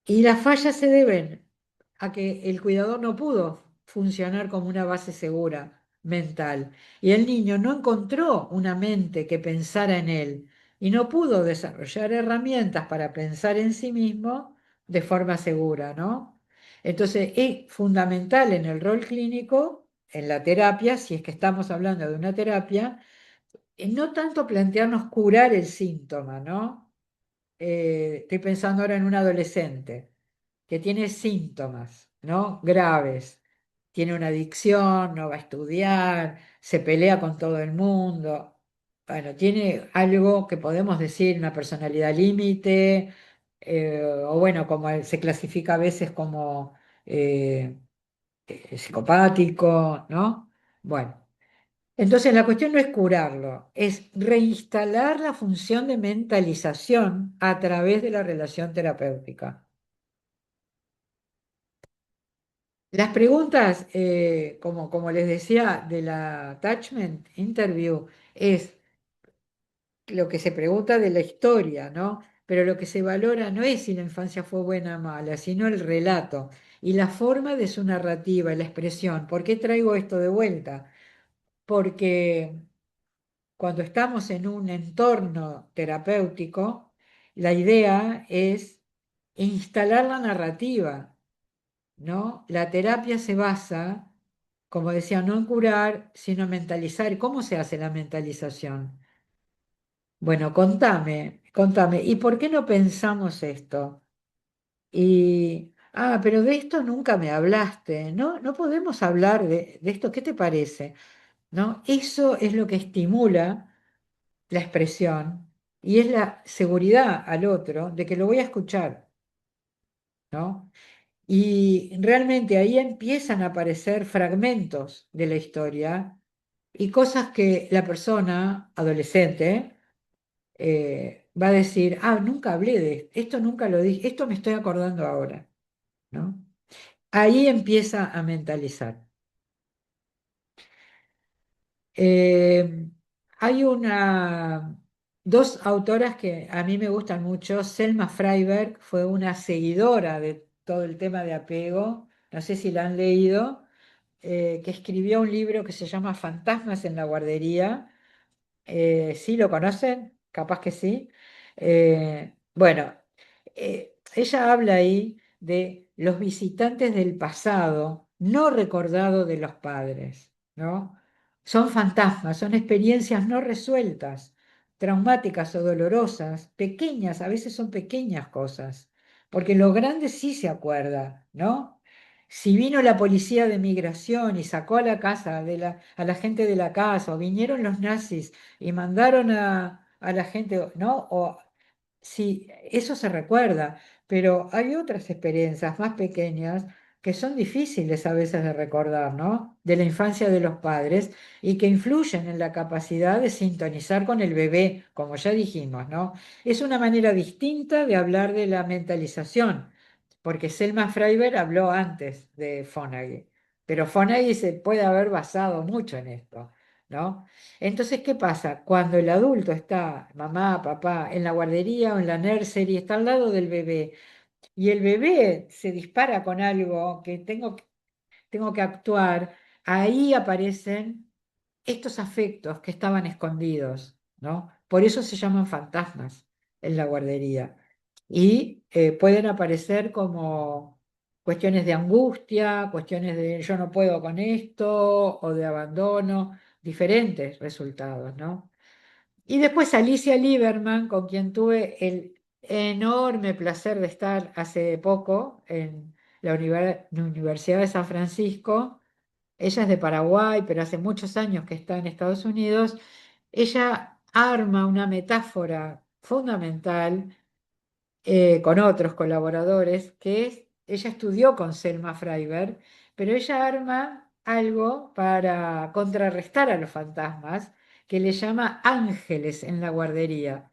Y las fallas se deben a que el cuidador no pudo funcionar como una base segura mental y el niño no encontró una mente que pensara en él y no pudo desarrollar herramientas para pensar en sí mismo de forma segura, ¿no? Entonces es fundamental en el rol clínico, en la terapia, si es que estamos hablando de una terapia, no tanto plantearnos curar el síntoma, ¿no? Estoy pensando ahora en un adolescente que tiene síntomas, ¿no? Graves. Tiene una adicción, no va a estudiar, se pelea con todo el mundo. Bueno, tiene algo que podemos decir, una personalidad límite, o bueno, como se clasifica a veces como eh, psicopático, ¿no? Bueno. Entonces, la cuestión no es curarlo, es reinstalar la función de mentalización a través de la relación terapéutica. Las preguntas, como les decía, de la attachment interview, es lo que se pregunta de la historia, ¿no? Pero lo que se valora no es si la infancia fue buena o mala, sino el relato. y la forma de su narrativa y la expresión. ¿Por qué traigo esto de vuelta? Porque cuando estamos en un entorno terapéutico, la idea es instalar la narrativa, ¿no? La terapia se basa, como decía, no en curar, sino en mentalizar. ¿Cómo se hace la mentalización? Bueno, contame, ¿y por qué no pensamos esto? Pero de esto nunca me hablaste, ¿no? No podemos hablar de esto, ¿qué te parece? ¿No? Eso es lo que estimula la expresión y es la seguridad al otro de que lo voy a escuchar, ¿no? Y realmente ahí empiezan a aparecer fragmentos de la historia y cosas que la persona adolescente va a decir, nunca hablé de esto, esto nunca lo dije, esto me estoy acordando ahora, ¿no? Ahí empieza a mentalizar. Eh, Hay dos autoras que a mí me gustan mucho. Selma Freiberg fue una seguidora de todo el tema de apego, no sé si la han leído, que escribió un libro que se llama Fantasmas en la guardería. ¿Sí lo conocen? Capaz que sí. Bueno, ella habla ahí de los visitantes del pasado no recordado de los padres, ¿no? Son fantasmas, son experiencias no resueltas, traumáticas o dolorosas, pequeñas, a veces son pequeñas cosas, porque lo grande sí se acuerda, ¿no? Si vino la policía de migración y sacó a la casa a la gente de la casa, o vinieron los nazis y mandaron a la gente, ¿no? O, sí, eso se recuerda, pero hay otras experiencias más pequeñas que son difíciles a veces de recordar, ¿no? De la infancia de los padres y que influyen en la capacidad de sintonizar con el bebé, como ya dijimos, ¿no? Es una manera distinta de hablar de la mentalización, porque Selma Freiberg habló antes de Fonagy, pero Fonagy se puede haber basado mucho en esto, ¿no? Entonces, ¿qué pasa? Cuando el adulto está, mamá, papá, en la guardería o en la nursery, está al lado del bebé, y el bebé se dispara con algo que tengo que actuar, ahí aparecen estos afectos que estaban escondidos, ¿no? Por eso se llaman fantasmas en la guardería. Y pueden aparecer como cuestiones de angustia, cuestiones de yo no puedo con esto, o de abandono, diferentes resultados, ¿no? Y después Alicia Lieberman, con quien tuve el enorme placer de estar hace poco en la Universidad de San Francisco. Ella es de Paraguay, pero hace muchos años que está en Estados Unidos. Ella arma una metáfora fundamental con otros colaboradores, que es, ella estudió con Selma Freiberg, pero ella arma algo para contrarrestar a los fantasmas, que le llama ángeles en la guardería.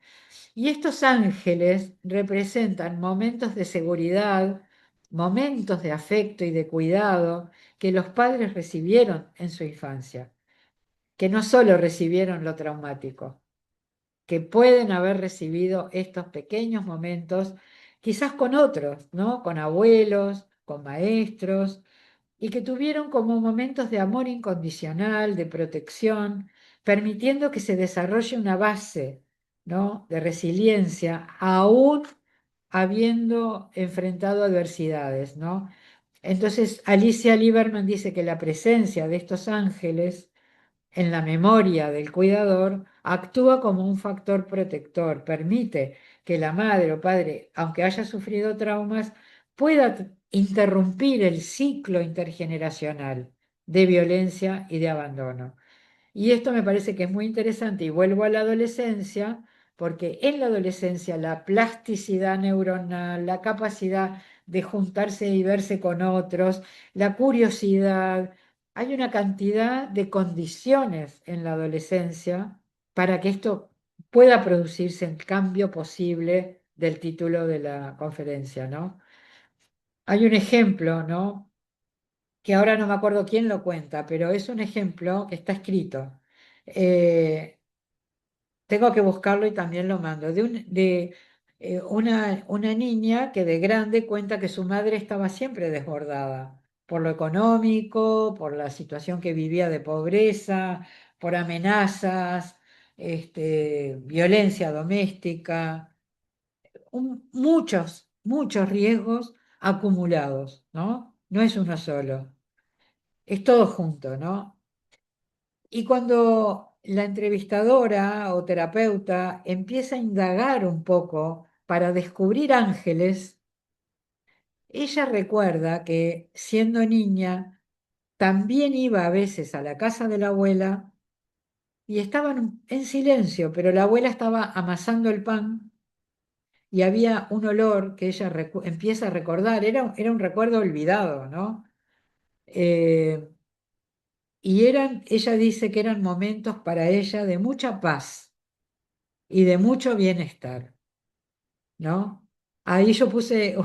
Y estos ángeles representan momentos de seguridad, momentos de afecto y de cuidado que los padres recibieron en su infancia, que no solo recibieron lo traumático, que pueden haber recibido estos pequeños momentos, quizás con otros, ¿no? Con abuelos, con maestros, y que tuvieron como momentos de amor incondicional, de protección, permitiendo que se desarrolle una base, ¿no? De resiliencia, aún habiendo enfrentado adversidades, ¿no? Entonces, Alicia Lieberman dice que la presencia de estos ángeles en la memoria del cuidador actúa como un factor protector, permite que la madre o padre, aunque haya sufrido traumas, pueda interrumpir el ciclo intergeneracional de violencia y de abandono. Y esto me parece que es muy interesante y vuelvo a la adolescencia, porque en la adolescencia la plasticidad neuronal, la capacidad de juntarse y verse con otros, la curiosidad, hay una cantidad de condiciones en la adolescencia para que esto pueda producirse el cambio posible del título de la conferencia, ¿no? Hay un ejemplo, ¿no? Que ahora no me acuerdo quién lo cuenta, pero es un ejemplo que está escrito. Eh, Tengo que buscarlo y también lo mando. una niña que de grande cuenta que su madre estaba siempre desbordada por lo económico, por la situación que vivía de pobreza, por amenazas, violencia doméstica, muchos riesgos acumulados, ¿no? No es uno solo, es todo junto, ¿no? Y cuando la entrevistadora o terapeuta empieza a indagar un poco para descubrir ángeles, ella recuerda que siendo niña también iba a veces a la casa de la abuela y estaban en silencio, pero la abuela estaba amasando el pan y había un olor que ella empieza a recordar, era un recuerdo olvidado, ¿no? Eh, ella dice que eran momentos para ella de mucha paz y de mucho bienestar, ¿no? Ahí yo puse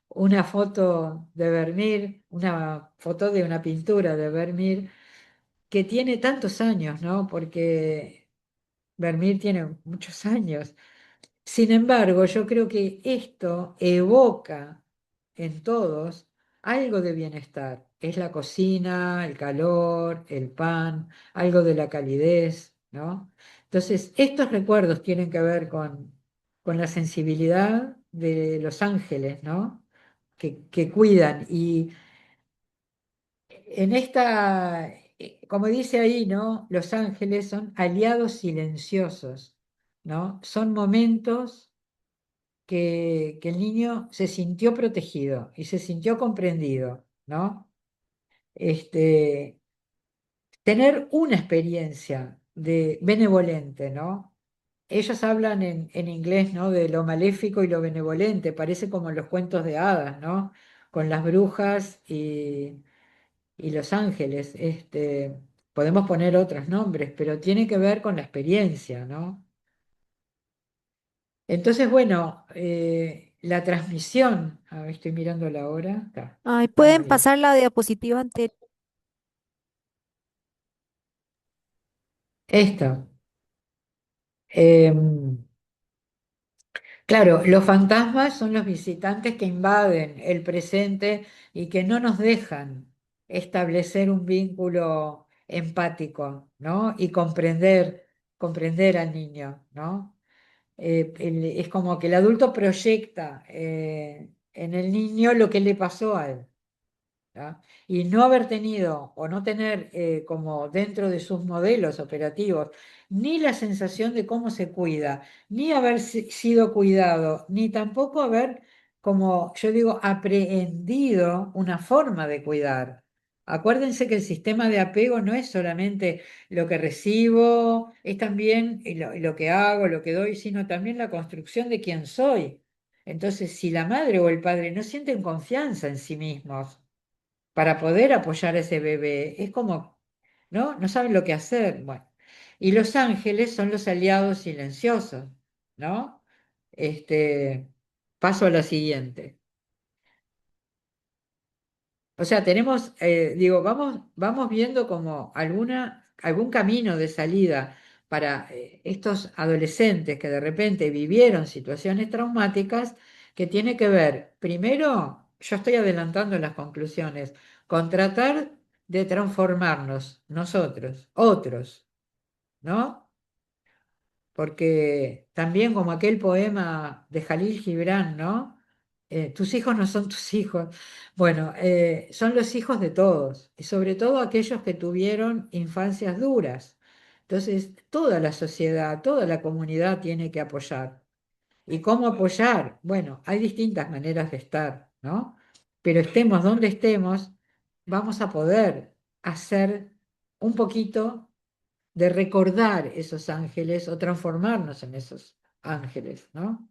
una foto de Vermeer, una foto de una pintura de Vermeer que tiene tantos años, ¿no? Porque Vermeer tiene muchos años. Sin embargo, yo creo que esto evoca en todos algo de bienestar. Es la cocina, el calor, el pan, algo de la calidez, ¿no? Entonces, estos recuerdos tienen que ver con la sensibilidad de los ángeles, ¿no? Que cuidan. Y en esta, como dice ahí, ¿no? Los ángeles son aliados silenciosos, ¿no? Son momentos que el niño se sintió protegido y se sintió comprendido, ¿no? Este, tener una experiencia de benevolente, ¿no? Ellos hablan en inglés, ¿no? De lo maléfico y lo benevolente, parece como los cuentos de hadas, ¿no? Con las brujas y los ángeles. Podemos poner otros nombres, pero tiene que ver con la experiencia, ¿no? Entonces, bueno, la transmisión, a ver, estoy mirando la hora, Ay, estamos pueden bien. pasar la diapositiva anterior. Esto. em, claro, los fantasmas son los visitantes que invaden el presente y que no nos dejan establecer un vínculo empático, ¿no? Y comprender al niño, ¿no? Es como que el adulto proyecta en el niño lo que le pasó a él. ¿Ya? Y no haber tenido o no tener como dentro de sus modelos operativos ni la sensación de cómo se cuida, ni haber sido cuidado, ni tampoco haber, como yo digo, aprehendido una forma de cuidar. Acuérdense que el sistema de apego no es solamente lo que recibo, es también lo que hago, lo que doy, sino también la construcción de quién soy. Entonces, si la madre o el padre no sienten confianza en sí mismos, para poder apoyar a ese bebé. Es como, ¿no? No saben lo que hacer. Bueno, y los ángeles son los aliados silenciosos, ¿no? Este, paso a la siguiente. O sea, tenemos, digo, vamos viendo como algún camino de salida para estos adolescentes que de repente vivieron situaciones traumáticas que tiene que ver, primero, yo estoy adelantando las conclusiones, con tratar de transformarnos nosotros, otros, ¿no? Porque también como aquel poema de Jalil Gibran, ¿no? Tus hijos no son tus hijos. Bueno, son los hijos de todos, y sobre todo aquellos que tuvieron infancias duras. Entonces, toda la sociedad, toda la comunidad tiene que apoyar. ¿Y cómo apoyar? Bueno, hay distintas maneras de estar, ¿no? Pero estemos donde estemos, vamos a poder hacer un poquito de recordar esos ángeles o transformarnos en esos ángeles, ¿no?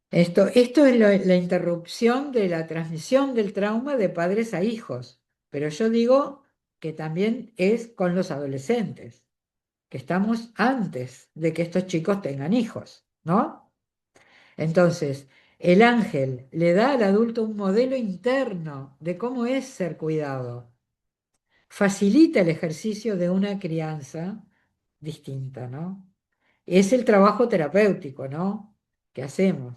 Esto es la interrupción de la transmisión del trauma de padres a hijos, pero yo digo que también es con los adolescentes, que estamos antes de que estos chicos tengan hijos, ¿no? Entonces, el ángel le da al adulto un modelo interno de cómo es ser cuidado, facilita el ejercicio de una crianza distinta, ¿no? es el trabajo terapéutico, ¿no? Que hacemos.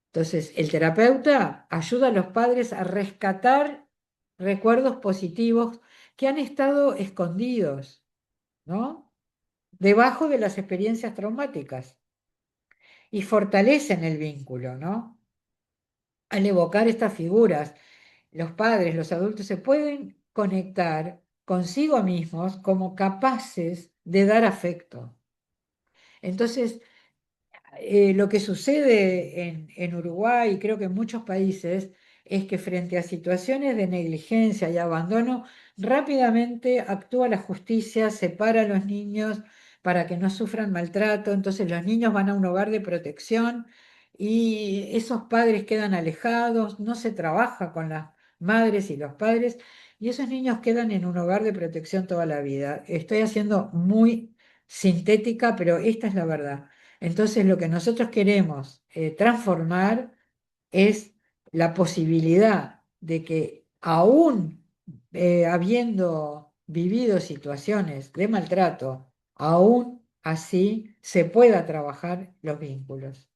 Entonces, el terapeuta ayuda a los padres a rescatar recuerdos positivos que han estado escondidos, ¿no? Debajo de las experiencias traumáticas y fortalecen el vínculo, ¿no? Al evocar estas figuras, los padres, los adultos se pueden conectar consigo mismos como capaces de dar afecto. Entonces, lo que sucede en Uruguay y creo que en muchos países es que frente a situaciones de negligencia y abandono, rápidamente actúa la justicia, separa a los niños para que no sufran maltrato, entonces los niños van a un hogar de protección y esos padres quedan alejados, no se trabaja con las madres y los padres y esos niños quedan en un hogar de protección toda la vida. Estoy haciendo muy sintética, pero esta es la verdad. Entonces, lo que nosotros queremos transformar es la posibilidad de que aún habiendo vivido situaciones de maltrato, aún así se pueda trabajar los vínculos.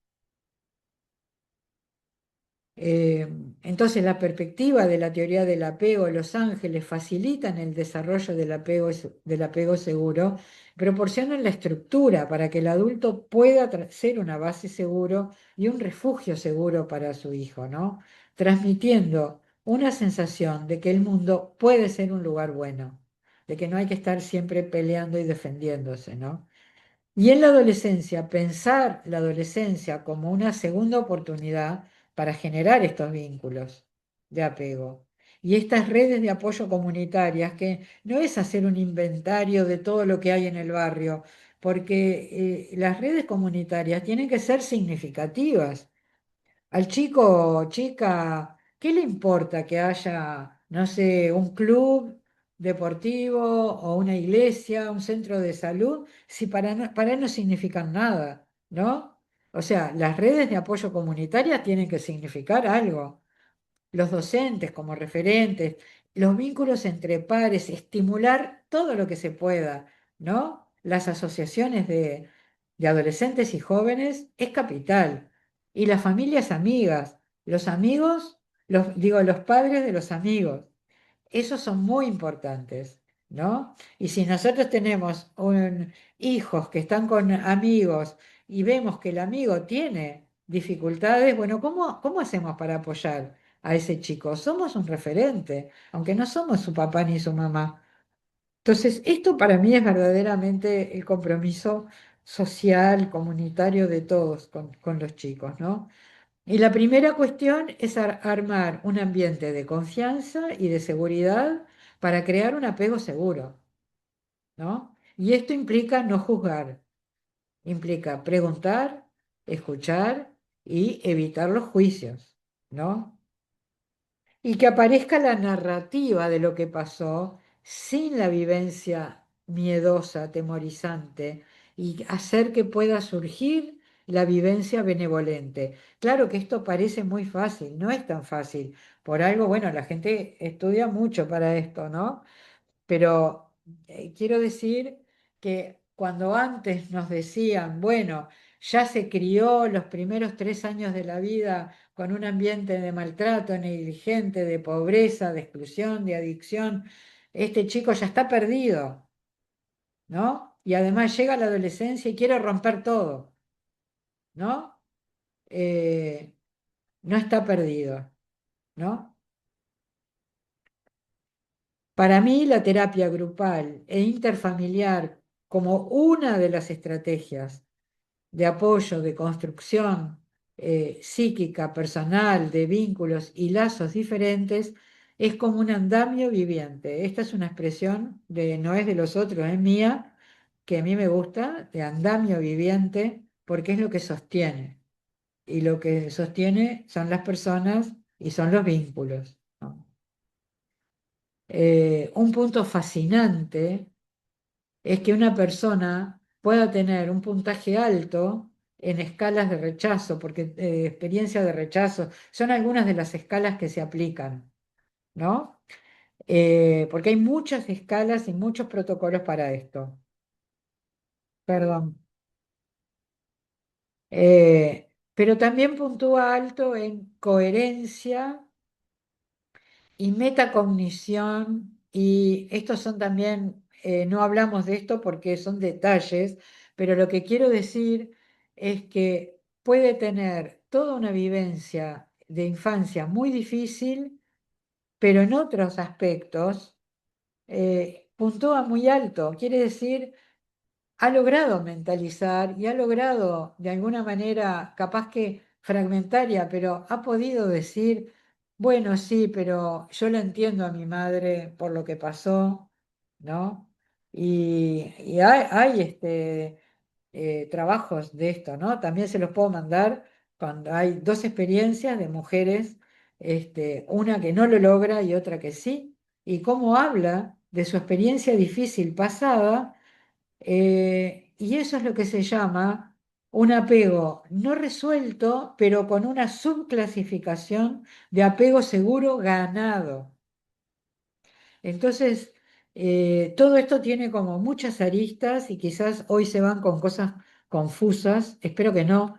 Eh, entonces, la perspectiva de la teoría del apego, los ángeles facilitan el desarrollo del apego seguro, proporcionan la estructura para que el adulto pueda ser una base seguro y un refugio seguro para su hijo, ¿no? Transmitiendo una sensación de que el mundo puede ser un lugar bueno, de que no hay que estar siempre peleando y defendiéndose, ¿no? Y en la adolescencia, pensar la adolescencia como una segunda oportunidad para generar estos vínculos de apego. Y estas redes de apoyo comunitarias, que no es hacer un inventario de todo lo que hay en el barrio, porque las redes comunitarias tienen que ser significativas. Al chico o chica, ¿qué le importa que haya, no sé, un club deportivo o una iglesia, un centro de salud, si para él no significan nada, ¿no? O sea, las redes de apoyo comunitarias tienen que significar algo, los docentes como referentes, los vínculos entre pares, estimular todo lo que se pueda, ¿no? Las asociaciones de adolescentes y jóvenes es capital. Y las familias amigas, los amigos, los padres de los amigos, esos son muy importantes, ¿no? Y si nosotros tenemos hijos que están con amigos y vemos que el amigo tiene dificultades, bueno, ¿cómo hacemos para apoyar a ese chico? Somos un referente, aunque no somos su papá ni su mamá. Entonces, esto para mí es verdaderamente el compromiso social, comunitario de todos con los chicos, ¿no? Y la primera cuestión es armar un ambiente de confianza y de seguridad para crear un apego seguro, ¿no? Y esto implica no juzgar, implica preguntar, escuchar y evitar los juicios, ¿no? Y que aparezca la narrativa de lo que pasó sin la vivencia miedosa, atemorizante, y hacer que pueda surgir la vivencia benevolente. Claro que esto parece muy fácil, no es tan fácil. Por algo, bueno, la gente estudia mucho para esto, ¿no? Pero quiero decir que cuando antes nos decían, bueno, ya se crió los primeros 3 años de la vida con un ambiente de maltrato, negligente, de pobreza, de exclusión, de adicción, este chico ya está perdido, ¿no? Y además llega a la adolescencia y quiere romper todo, ¿no? Eh, no está perdido, ¿no? Para mí, la terapia grupal e interfamiliar como una de las estrategias de apoyo, de construcción psíquica, personal, de vínculos y lazos diferentes, es como un andamio viviente. Esta es una expresión no es de los otros, es mía, que a mí me gusta, de andamio viviente, porque es lo que sostiene. Y lo que sostiene son las personas y son los vínculos, ¿no? Un punto fascinante es que una persona pueda tener un puntaje alto en escalas de rechazo, porque experiencia de rechazo son algunas de las escalas que se aplican, ¿no? Porque hay muchas escalas y muchos protocolos para esto. Perdón. Pero también puntúa alto en coherencia y metacognición, y estos son también, no hablamos de esto porque son detalles, pero lo que quiero decir es que puede tener toda una vivencia de infancia muy difícil, pero en otros aspectos puntúa muy alto. Quiere decir, ha logrado mentalizar y ha logrado de alguna manera, capaz que fragmentaria, pero ha podido decir, bueno, sí, pero yo la entiendo a mi madre por lo que pasó, ¿no? Y hay trabajos de esto, ¿no? También se los puedo mandar cuando hay dos experiencias de mujeres, una que no lo logra y otra que sí, y cómo habla de su experiencia difícil pasada, y eso es lo que se llama un apego no resuelto, pero con una subclasificación de apego seguro ganado. Entonces, todo esto tiene como muchas aristas y quizás hoy se van con cosas confusas, espero que no,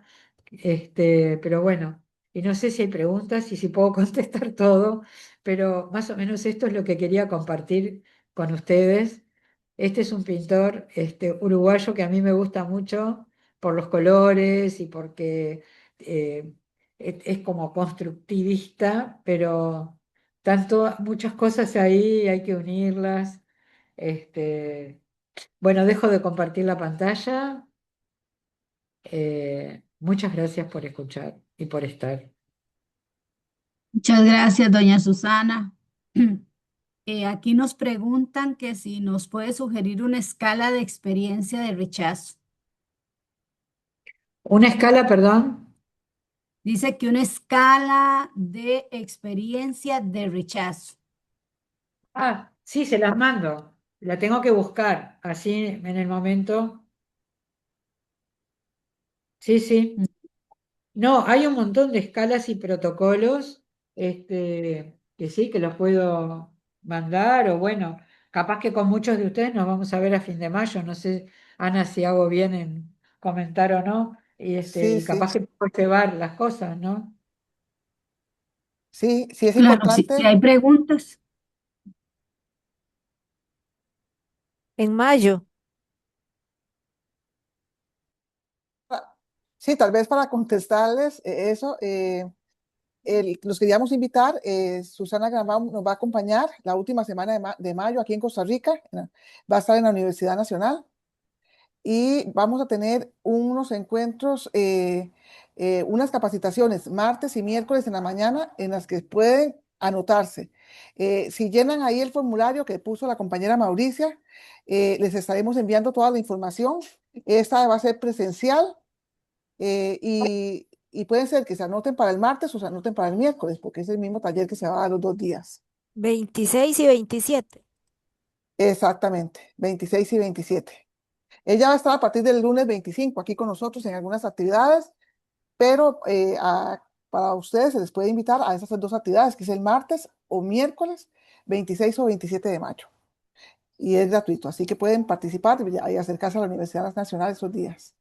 pero bueno, y no sé si hay preguntas y si puedo contestar todo, pero más o menos esto es lo que quería compartir con ustedes. Este es un pintor uruguayo que a mí me gusta mucho por los colores y porque eh, es como constructivista, pero tanto muchas cosas ahí, hay que unirlas. Este, bueno, dejo de compartir la pantalla. Muchas gracias por escuchar y por estar. Muchas gracias, doña Susana. Aquí nos preguntan que si nos puede sugerir una escala de experiencia de rechazo. Una escala, perdón. Dice que una escala de experiencia de rechazo. Ah, sí, se las mando. La tengo que buscar así en el momento. Sí, sí. No, hay un montón de escalas y protocolos, que sí, que los puedo mandar, o bueno, capaz que con muchos de ustedes nos vamos a ver a fin de mayo. No sé, Ana, si hago bien en comentar o no, Sí, y sí, capaz que puedo llevar las cosas, ¿no? sí, sí es Claro, si importante. hay preguntas. En mayo. Sí, tal vez para contestarles eso, los queríamos invitar. Susana Grambam nos va a acompañar la última semana de mayo aquí en Costa Rica. Va a estar en la Universidad Nacional y vamos a tener unos encuentros, unas capacitaciones martes y miércoles en la mañana en las que pueden anotarse. Si llenan ahí el formulario que puso la compañera Mauricia, les estaremos enviando toda la información. Esta va a ser presencial, y puede ser que se anoten para el martes o se anoten para el miércoles, porque es el mismo taller que se va a dar los 2 días. 26 y 27. Exactamente, 26 y 27. Ella va a estar a partir del lunes 25 aquí con nosotros en algunas actividades, pero para ustedes se les puede invitar a esas dos actividades, que es el martes o miércoles 26 o 27 de mayo. Y es gratuito, así que pueden participar y acercarse a la Universidad Nacional esos días.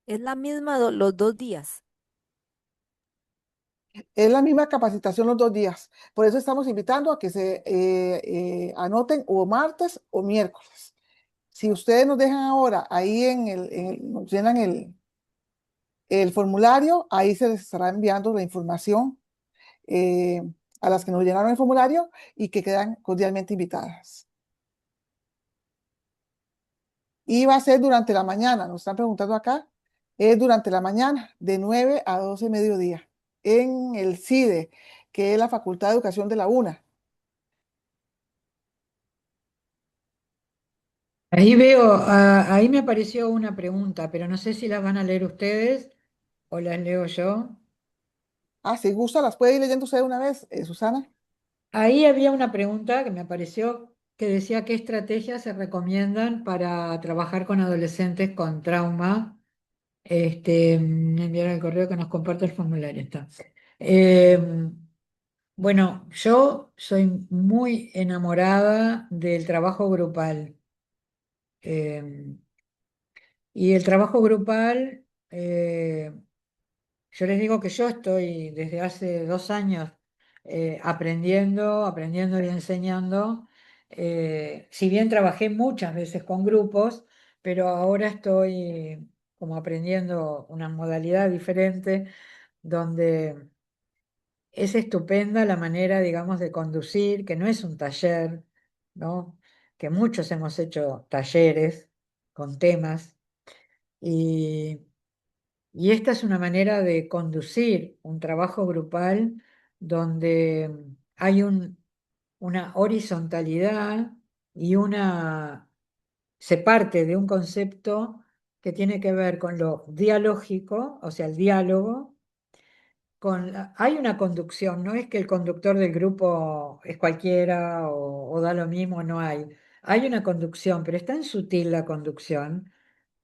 Es la misma los 2 días. Es la misma capacitación los 2 días. Por eso estamos invitando a que se anoten o martes o miércoles. Si ustedes nos dejan ahora ahí nos llenan el formulario, ahí se les estará enviando la información, eh, a las que nos llenaron el formulario y que quedan cordialmente invitadas. Y va a ser durante la mañana, nos están preguntando acá, es durante la mañana, de 9 a 12 mediodía, en el CIDE, que es la Facultad de Educación de la UNA. Ahí veo, ahí me apareció una pregunta, pero no sé si las van a leer ustedes o las leo yo. Si gusta, las puede ir leyendo usted una vez, Susana. Ahí había una pregunta que me apareció que decía qué estrategias se recomiendan para trabajar con adolescentes con trauma. Me enviaron el correo que nos comparte el formulario. Está. Bueno, yo soy muy enamorada del trabajo grupal. eh, y el trabajo grupal, yo les digo que yo estoy desde hace 2 años aprendiendo y enseñando. Si bien trabajé muchas veces con grupos, pero ahora estoy como aprendiendo una modalidad diferente donde es estupenda la manera, digamos, de conducir, que no es un taller, ¿no? Que muchos hemos hecho talleres con temas y, y esta es una manera de conducir un trabajo grupal donde hay una horizontalidad y se parte de un concepto que tiene que ver con lo dialógico, o sea, el diálogo hay una conducción, no es que el conductor del grupo es cualquiera o da lo mismo, no hay. Hay una conducción, pero es tan sutil la conducción.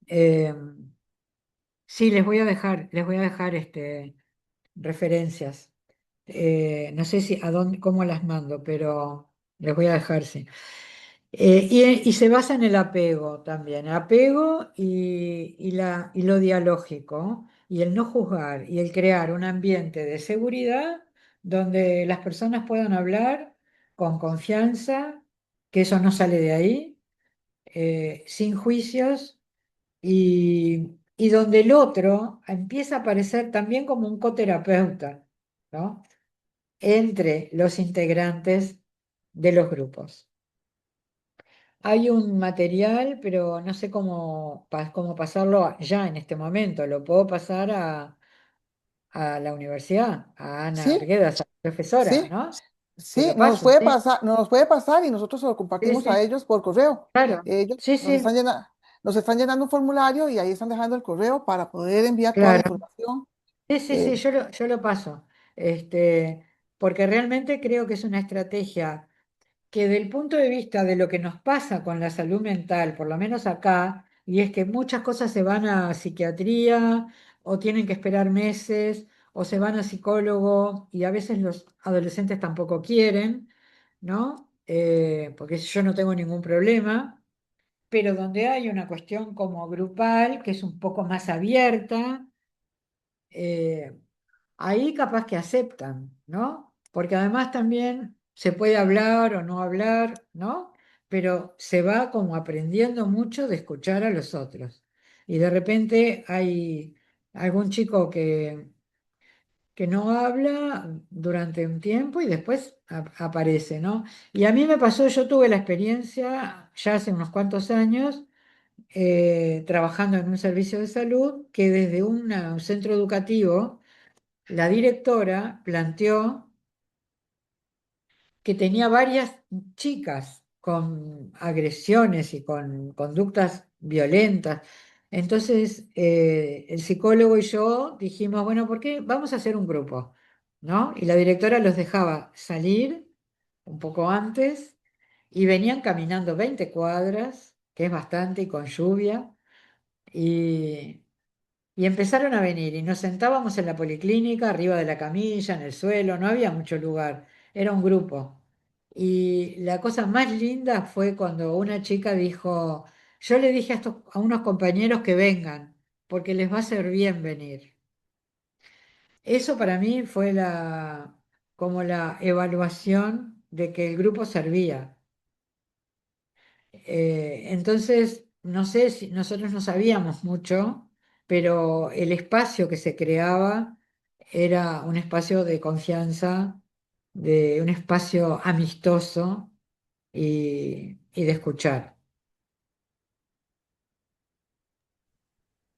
Eh, sí, les voy a dejar referencias. No sé si a dónde, cómo las mando, pero les voy a dejar, sí. Y se basa en el apego también, apego y lo dialógico, y el no juzgar, y el crear un ambiente de seguridad donde las personas puedan hablar con confianza, que eso no sale de ahí, sin juicios, y donde el otro empieza a aparecer también como un coterapeuta, ¿no? Entre los integrantes de los grupos. Hay un material, pero no sé cómo pasarlo ya en este momento. Lo puedo pasar a la universidad, a Ana ¿Sí? Arguedas, a la profesora, ¿Sí? ¿no? Se Sí, lo paso, ¿sí? nos puede pasar y nosotros se lo Sí, compartimos a sí, ellos por correo. claro. Ellos Sí, sí, nos están llenando un formulario y ahí están dejando el correo para poder enviar toda la claro. información. Sí, sí, sí, Eh, yo lo paso. Este, porque realmente creo que es una estrategia que del punto de vista de lo que nos pasa con la salud mental, por lo menos acá, y es que muchas cosas se van a psiquiatría o tienen que esperar meses o se van a psicólogo y a veces los adolescentes tampoco quieren, ¿no? Porque yo no tengo ningún problema, pero donde hay una cuestión como grupal, que es un poco más abierta, eh, ahí capaz que aceptan, ¿no? Porque además también se puede hablar o no hablar, ¿no? Pero se va como aprendiendo mucho de escuchar a los otros. Y de repente hay algún chico que no habla durante un tiempo y después aparece, ¿no? Y a mí me pasó, yo tuve la experiencia ya hace unos cuantos años, trabajando en un servicio de salud, que desde un centro educativo, la directora planteó que tenía varias chicas con agresiones y con conductas violentas. Entonces, el psicólogo y yo dijimos, bueno, ¿por qué? Vamos a hacer un grupo, ¿no? Y la directora los dejaba salir un poco antes y venían caminando 20 cuadras, que es bastante, y con lluvia. Y empezaron a venir y nos sentábamos en la policlínica, arriba de la camilla, en el suelo, no había mucho lugar, era un grupo. Y la cosa más linda fue cuando una chica dijo, yo le dije a unos compañeros que vengan, porque les va a ser bien venir. Eso para mí fue como la evaluación de que el grupo servía. Entonces, no sé si nosotros no sabíamos mucho, pero el espacio que se creaba era un espacio de confianza, de un espacio amistoso y de escuchar.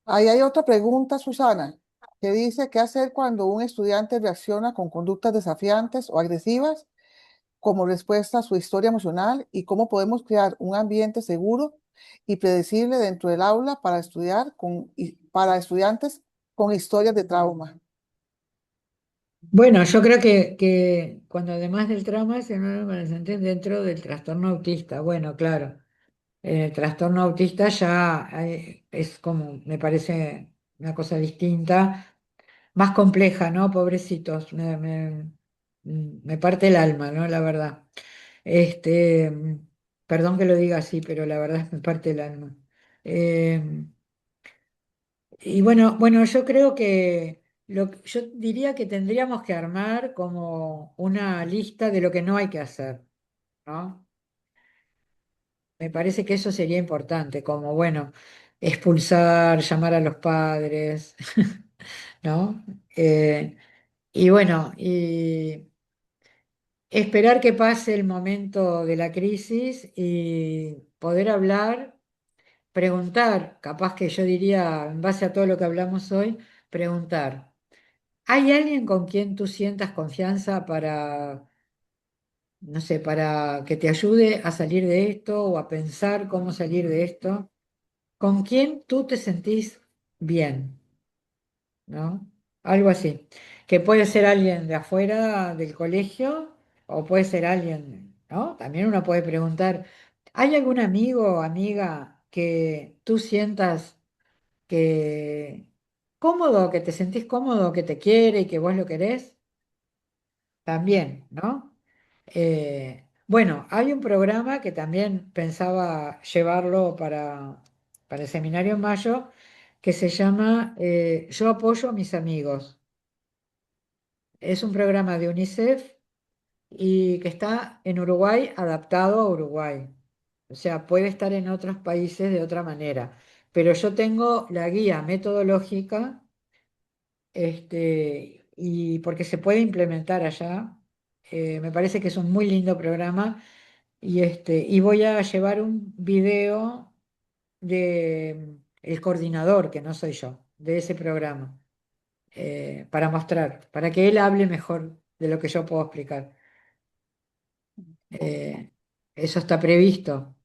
Ahí hay otra pregunta, Susana, que dice, ¿qué hacer cuando un estudiante reacciona con conductas desafiantes o agresivas como respuesta a su historia emocional y cómo podemos crear un ambiente seguro y predecible dentro del aula para para estudiantes con historias de trauma? Bueno, yo creo que cuando además del trauma se llama adolescente dentro del trastorno autista. Bueno, claro, en el trastorno autista ya es como, me parece una cosa distinta, más compleja, ¿no? Pobrecitos. me parte el alma, ¿no? La verdad. Este, perdón que lo diga así, pero la verdad es que me parte el alma. Eh, y bueno, yo creo que yo diría que tendríamos que armar como una lista de lo que no hay que hacer, ¿no? Me parece que eso sería importante, como, bueno, expulsar, llamar a los padres, ¿no? Y bueno, y esperar que pase el momento de la crisis y poder hablar, preguntar, capaz que yo diría, en base a todo lo que hablamos hoy, preguntar, ¿hay alguien con quien tú sientas confianza para, no sé, para que te ayude a salir de esto o a pensar cómo salir de esto? ¿Con quién tú te sentís bien? ¿No? Algo así. Que puede ser alguien de afuera del colegio o puede ser alguien, ¿no? También uno puede preguntar, ¿hay algún amigo o amiga que tú sientas que cómodo, que te sentís cómodo, que te quiere y que vos lo querés? También, ¿no? Bueno, hay un programa que también pensaba llevarlo para el seminario en mayo, que se llama Yo apoyo a mis amigos. Es un programa de UNICEF y que está en Uruguay adaptado a Uruguay. O sea, puede estar en otros países de otra manera. Pero yo tengo la guía metodológica, y porque se puede implementar allá. Me parece que es un muy lindo programa y voy a llevar un video de el coordinador, que no soy yo, de ese programa, para mostrar, para que él hable mejor de lo que yo puedo explicar. Eh, Eso está previsto.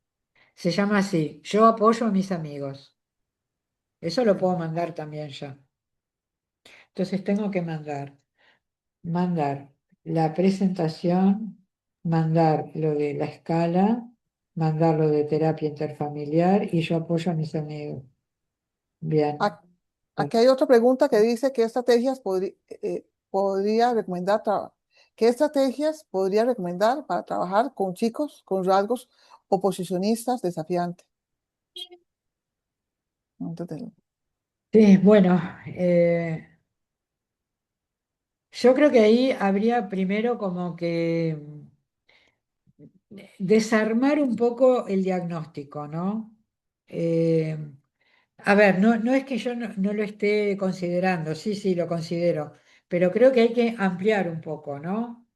Se llama así, yo apoyo a mis amigos. Eso lo puedo mandar también ya. Entonces tengo que mandar la presentación, mandar lo de la escala, mandar lo de terapia interfamiliar y yo apoyo a mis amigos. Bien. Ac- Aquí hay otra pregunta que dice, podría recomendar ¿qué estrategias podría recomendar para trabajar con chicos con rasgos oposicionistas desafiantes? Entonces, Sí, bueno, yo creo que ahí habría primero como que desarmar un poco el diagnóstico, ¿no? Eh, A ver, no es que yo no lo esté considerando, sí, sí, lo considero, pero creo que hay que ampliar un poco, ¿no?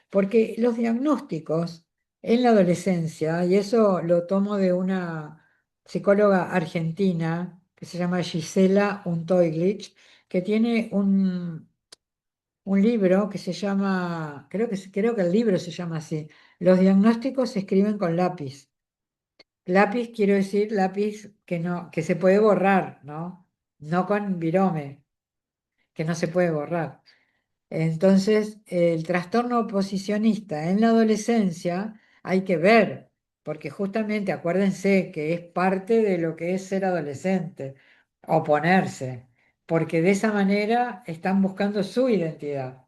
Porque los diagnósticos en la adolescencia, y eso lo tomo de una psicóloga argentina que se llama Gisela Untoiglich, que tiene un libro que se llama, creo que el libro se llama así, Los diagnósticos se escriben con lápiz. Lápiz, quiero decir, lápiz que no, que se puede borrar, ¿no? No con virome, que no se puede borrar. Entonces, el trastorno oposicionista en la adolescencia hay que ver, porque justamente acuérdense que es parte de lo que es ser adolescente, oponerse, porque de esa manera están buscando su identidad.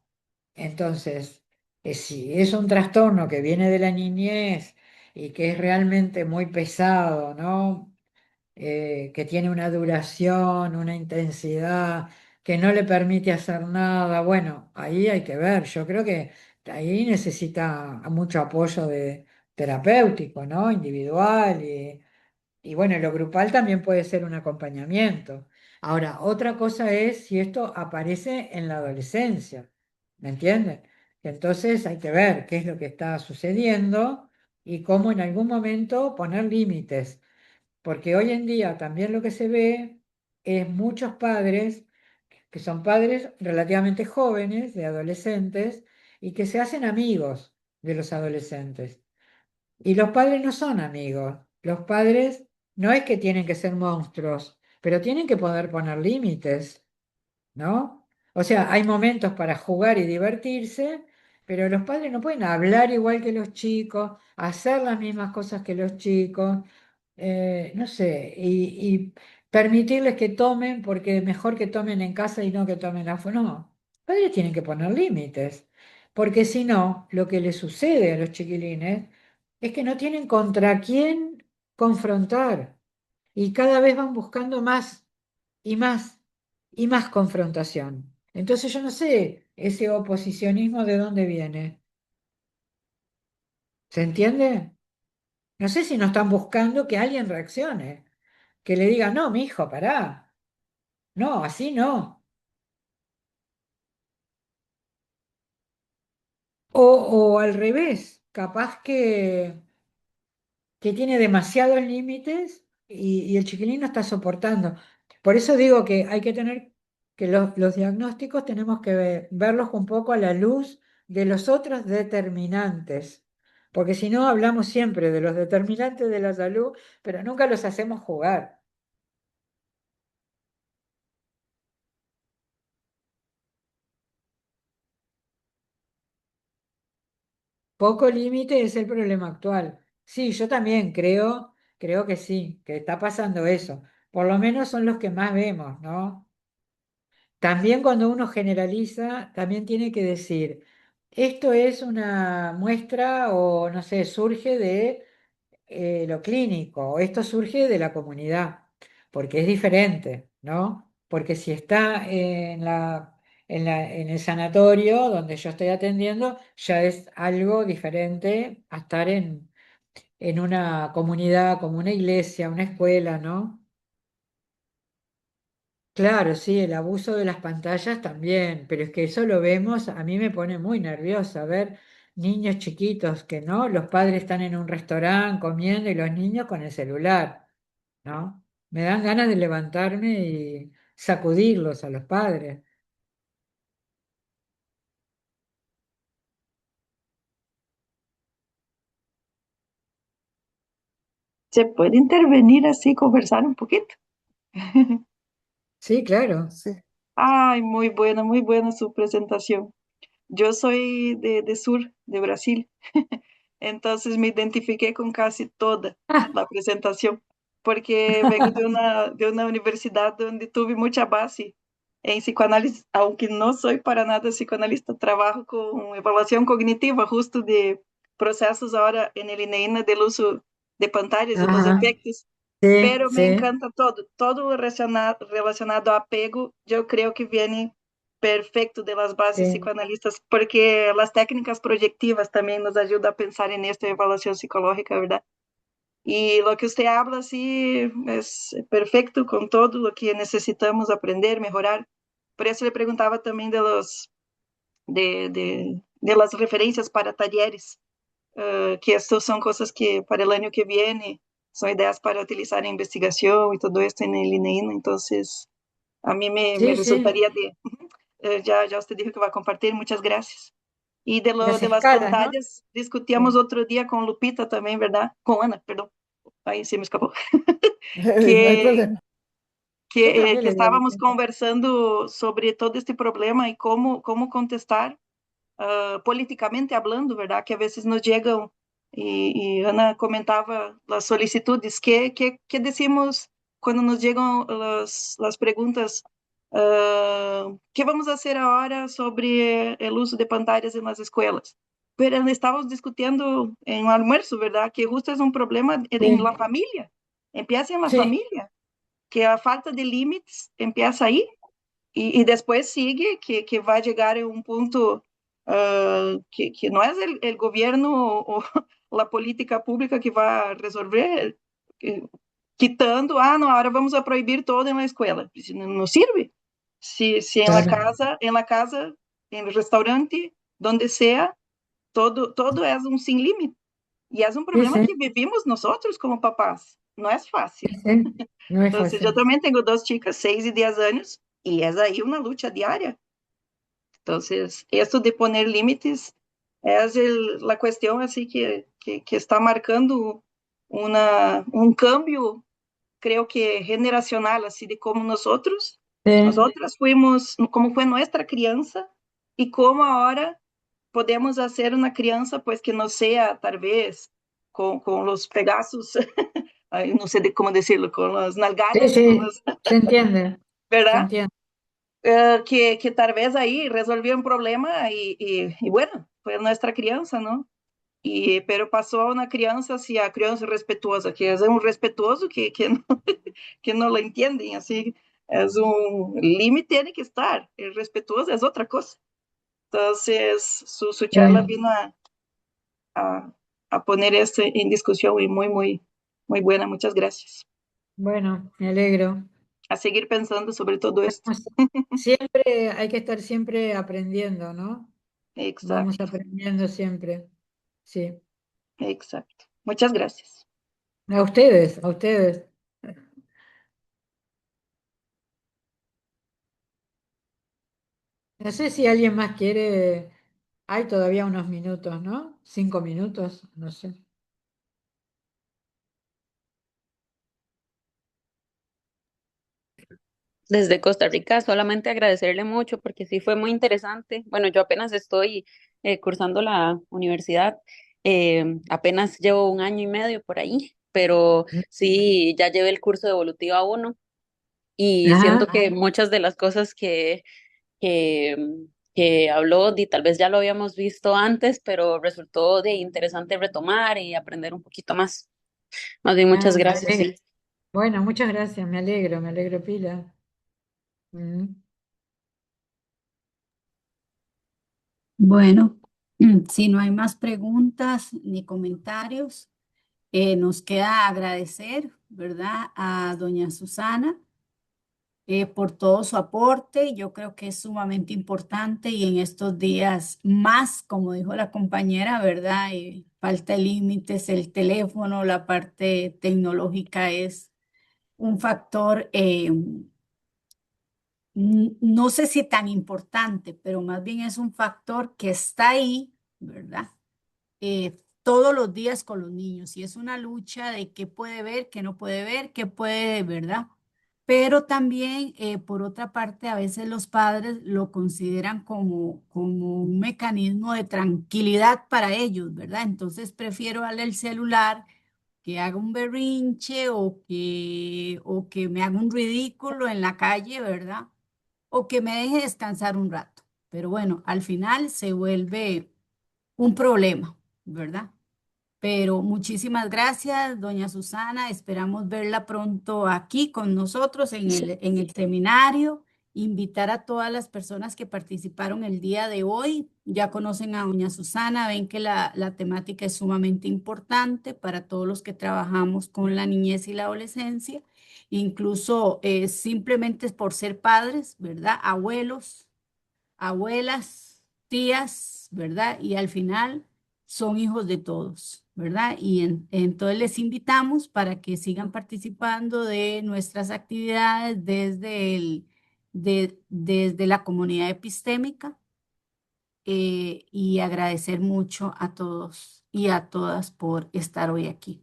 Entonces, si es un trastorno que viene de la niñez y que es realmente muy pesado, ¿no? Que tiene una duración, una intensidad, que no le permite hacer nada, bueno, ahí hay que ver. Yo creo que ahí necesita mucho apoyo terapéutico, ¿no? Individual y bueno, lo grupal también puede ser un acompañamiento. Ahora, otra cosa es si esto aparece en la adolescencia, ¿me entienden? Entonces hay que ver qué es lo que está sucediendo y cómo en algún momento poner límites, porque hoy en día también lo que se ve es muchos padres que son padres relativamente jóvenes, de adolescentes, y que se hacen amigos de los adolescentes. Y los padres no son amigos. Los padres no es que tienen que ser monstruos, pero tienen que poder poner límites, ¿no? O sea, hay momentos para jugar y divertirse, pero los padres no pueden hablar igual que los chicos, hacer las mismas cosas que los chicos, no sé, y permitirles que tomen, porque mejor que tomen en casa y no que tomen afuera. No, los padres tienen que poner límites. porque si no, lo que le sucede a los chiquilines es que no tienen contra quién confrontar y cada vez van buscando más y más y más confrontación. Entonces yo no sé ese oposicionismo de dónde viene. ¿Se entiende? No sé si no están buscando que alguien reaccione, que le diga, no, mi hijo, pará, no, así no. O al revés, capaz que tiene demasiados límites y el chiquilín no está soportando. Por eso digo que hay que tener, que los diagnósticos tenemos que verlos un poco a la luz de los otros determinantes, porque si no hablamos siempre de los determinantes de la salud, pero nunca los hacemos jugar. Poco límite es el problema actual. Sí, yo también creo que sí, que está pasando eso. Por lo menos son los que más vemos, ¿no? También cuando uno generaliza, también tiene que decir, esto es una muestra o no sé, surge de lo clínico, o esto surge de la comunidad, porque es diferente, ¿no? Porque si está en el sanatorio donde yo estoy atendiendo, ya es algo diferente a estar en una comunidad como una iglesia, una escuela, ¿no? Claro, sí, el abuso de las pantallas también, pero es que eso lo vemos, a mí me pone muy nerviosa ver niños chiquitos que no, los padres están en un restaurante comiendo y los niños con el celular, ¿no? Me dan ganas de levantarme y sacudirlos a los padres. ¿Se puede intervenir así, conversar un poquito? Sí, claro. Sí. Ay, muy buena su presentación. Yo soy de sur, de Brasil, entonces me identifiqué con casi toda Ah, la presentación, porque vengo de una universidad donde tuve mucha base en psicoanálisis, aunque no soy para nada psicoanalista, trabajo con evaluación cognitiva, justo de procesos ahora en el INEINA del uso de pantallas y los ajá, efectos. sí, Pero me sí, encanta todo relacionado a apego. Yo creo que viene perfecto de las bases sí, psicoanalistas, porque las técnicas proyectivas también nos ayudan a pensar en esta evaluación psicológica, ¿verdad? Y lo que usted habla, sí, es perfecto con todo lo que necesitamos aprender, mejorar. Por eso le preguntaba también de las referencias para talleres, que estas son cosas que para el año que viene son ideas para utilizar en investigación y todo esto en el INEINA. Entonces, a mí me sí, sí, resultaría ya usted dijo que va a compartir, muchas gracias. Y las de las escalas, ¿no? pantallas, discutíamos Sí. otro día con Lupita también, ¿verdad? Con Ana, perdón. Ahí se me escapó. No hay Que, problema. Yo también que le digo estábamos Lupita. conversando sobre todo este problema y cómo contestar políticamente hablando, ¿verdad? Que a veces nos llegan, y Ana comentaba las solicitudes, que decimos cuando nos llegan las preguntas, ¿qué vamos a hacer ahora sobre el uso de pantallas en las escuelas? Pero estamos discutiendo en un almuerzo, ¿verdad? Que justo es un problema en la Sí, familia, empieza en la sí, familia, que a falta de límites empieza ahí y después sigue que va a llegar a un punto que no es el gobierno o la política pública que va a resolver, quitando, no, ahora vamos a prohibir todo en la escuela. No, no sirve. Si claro. en la casa, en el restaurante, donde sea, todo es un sin límite. Y es un Sí, problema sí, que vivimos nosotros como papás. No es fácil. sí, sí. No es Entonces, yo fácil. también tengo dos chicas, 6 y 10 años, y es ahí una lucha diaria. Entonces, esto de poner límites es la cuestión así que está marcando un cambio, creo que generacional, así de cómo Sí, nosotras fuimos, como fue nuestra crianza y cómo ahora podemos hacer una crianza pues que no sea tal vez con los pegazos, no sé cómo decirlo, con las sí, nalgadas, sí, se entiende, se ¿verdad? entiende. que tal vez ahí resolvió un problema y bueno, fue nuestra crianza, ¿no? Pero pasó a una criança, assim, a criança respetuosa, que é um respetuoso que não, que não lo entendem, assim, é um límite tem que estar, el respetuoso é outra coisa. Então, su charla Sí. vino a, a poner esto en discusión y muy, muy, muy buena. Muchas gracias. Bueno, me alegro. A seguir pensando sobre todo esto. Vamos, siempre hay que estar siempre aprendiendo, ¿no? Vamos Exacto, aprendiendo siempre. Sí. exacto. Muchas gracias. A ustedes, a ustedes. No sé si alguien más quiere. Hay todavía unos minutos, ¿no? 5 minutos, no sé. Desde Costa Rica, solamente agradecerle mucho porque sí fue muy interesante. Bueno, yo apenas estoy cursando la universidad, apenas llevo un año y medio por ahí, pero sí, ya llevé el curso de Evolutiva 1 y siento Ajá. que muchas de las cosas que, que habló, tal vez ya lo habíamos visto antes, pero resultó de interesante retomar y aprender un poquito más. Más bien, muchas Me gracias, alegro. sí. Bueno, muchas gracias, me alegro, Pila. Mm. Bueno, si no hay más preguntas ni comentarios, nos queda agradecer, ¿verdad?, a doña Susana por todo su aporte. Yo creo que es sumamente importante y en estos días más, como dijo la compañera, ¿verdad? Falta de límites, el teléfono, la parte tecnológica es un factor, no sé si tan importante, pero más bien es un factor que está ahí, ¿verdad? Todos los días con los niños y es una lucha de qué puede ver, qué no puede ver, qué puede, ¿verdad? Pero también, por otra parte, a veces los padres lo consideran como un mecanismo de tranquilidad para ellos, ¿verdad? Entonces prefiero darle el celular, que haga un berrinche o que me haga un ridículo en la calle, ¿verdad? O que me deje descansar un rato. Pero bueno, al final se vuelve un problema, ¿verdad? Pero muchísimas gracias, doña Susana. Esperamos verla pronto aquí con nosotros en el seminario. Invitar a todas las personas que participaron el día de hoy. Ya conocen a doña Susana, ven que la temática es sumamente importante para todos los que trabajamos con la niñez y la adolescencia. Incluso simplemente es por ser padres, ¿verdad? Abuelos, abuelas, tías, ¿verdad? Y al final son hijos de todos, ¿verdad? Entonces les invitamos para que sigan participando de nuestras actividades desde la comunidad epistémica y agradecer mucho a todos y a todas por estar hoy aquí.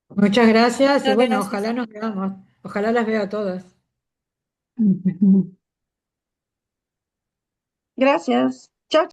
Muchas gracias y bueno, ojalá nos veamos. Ojalá las vea a todas. Gracias.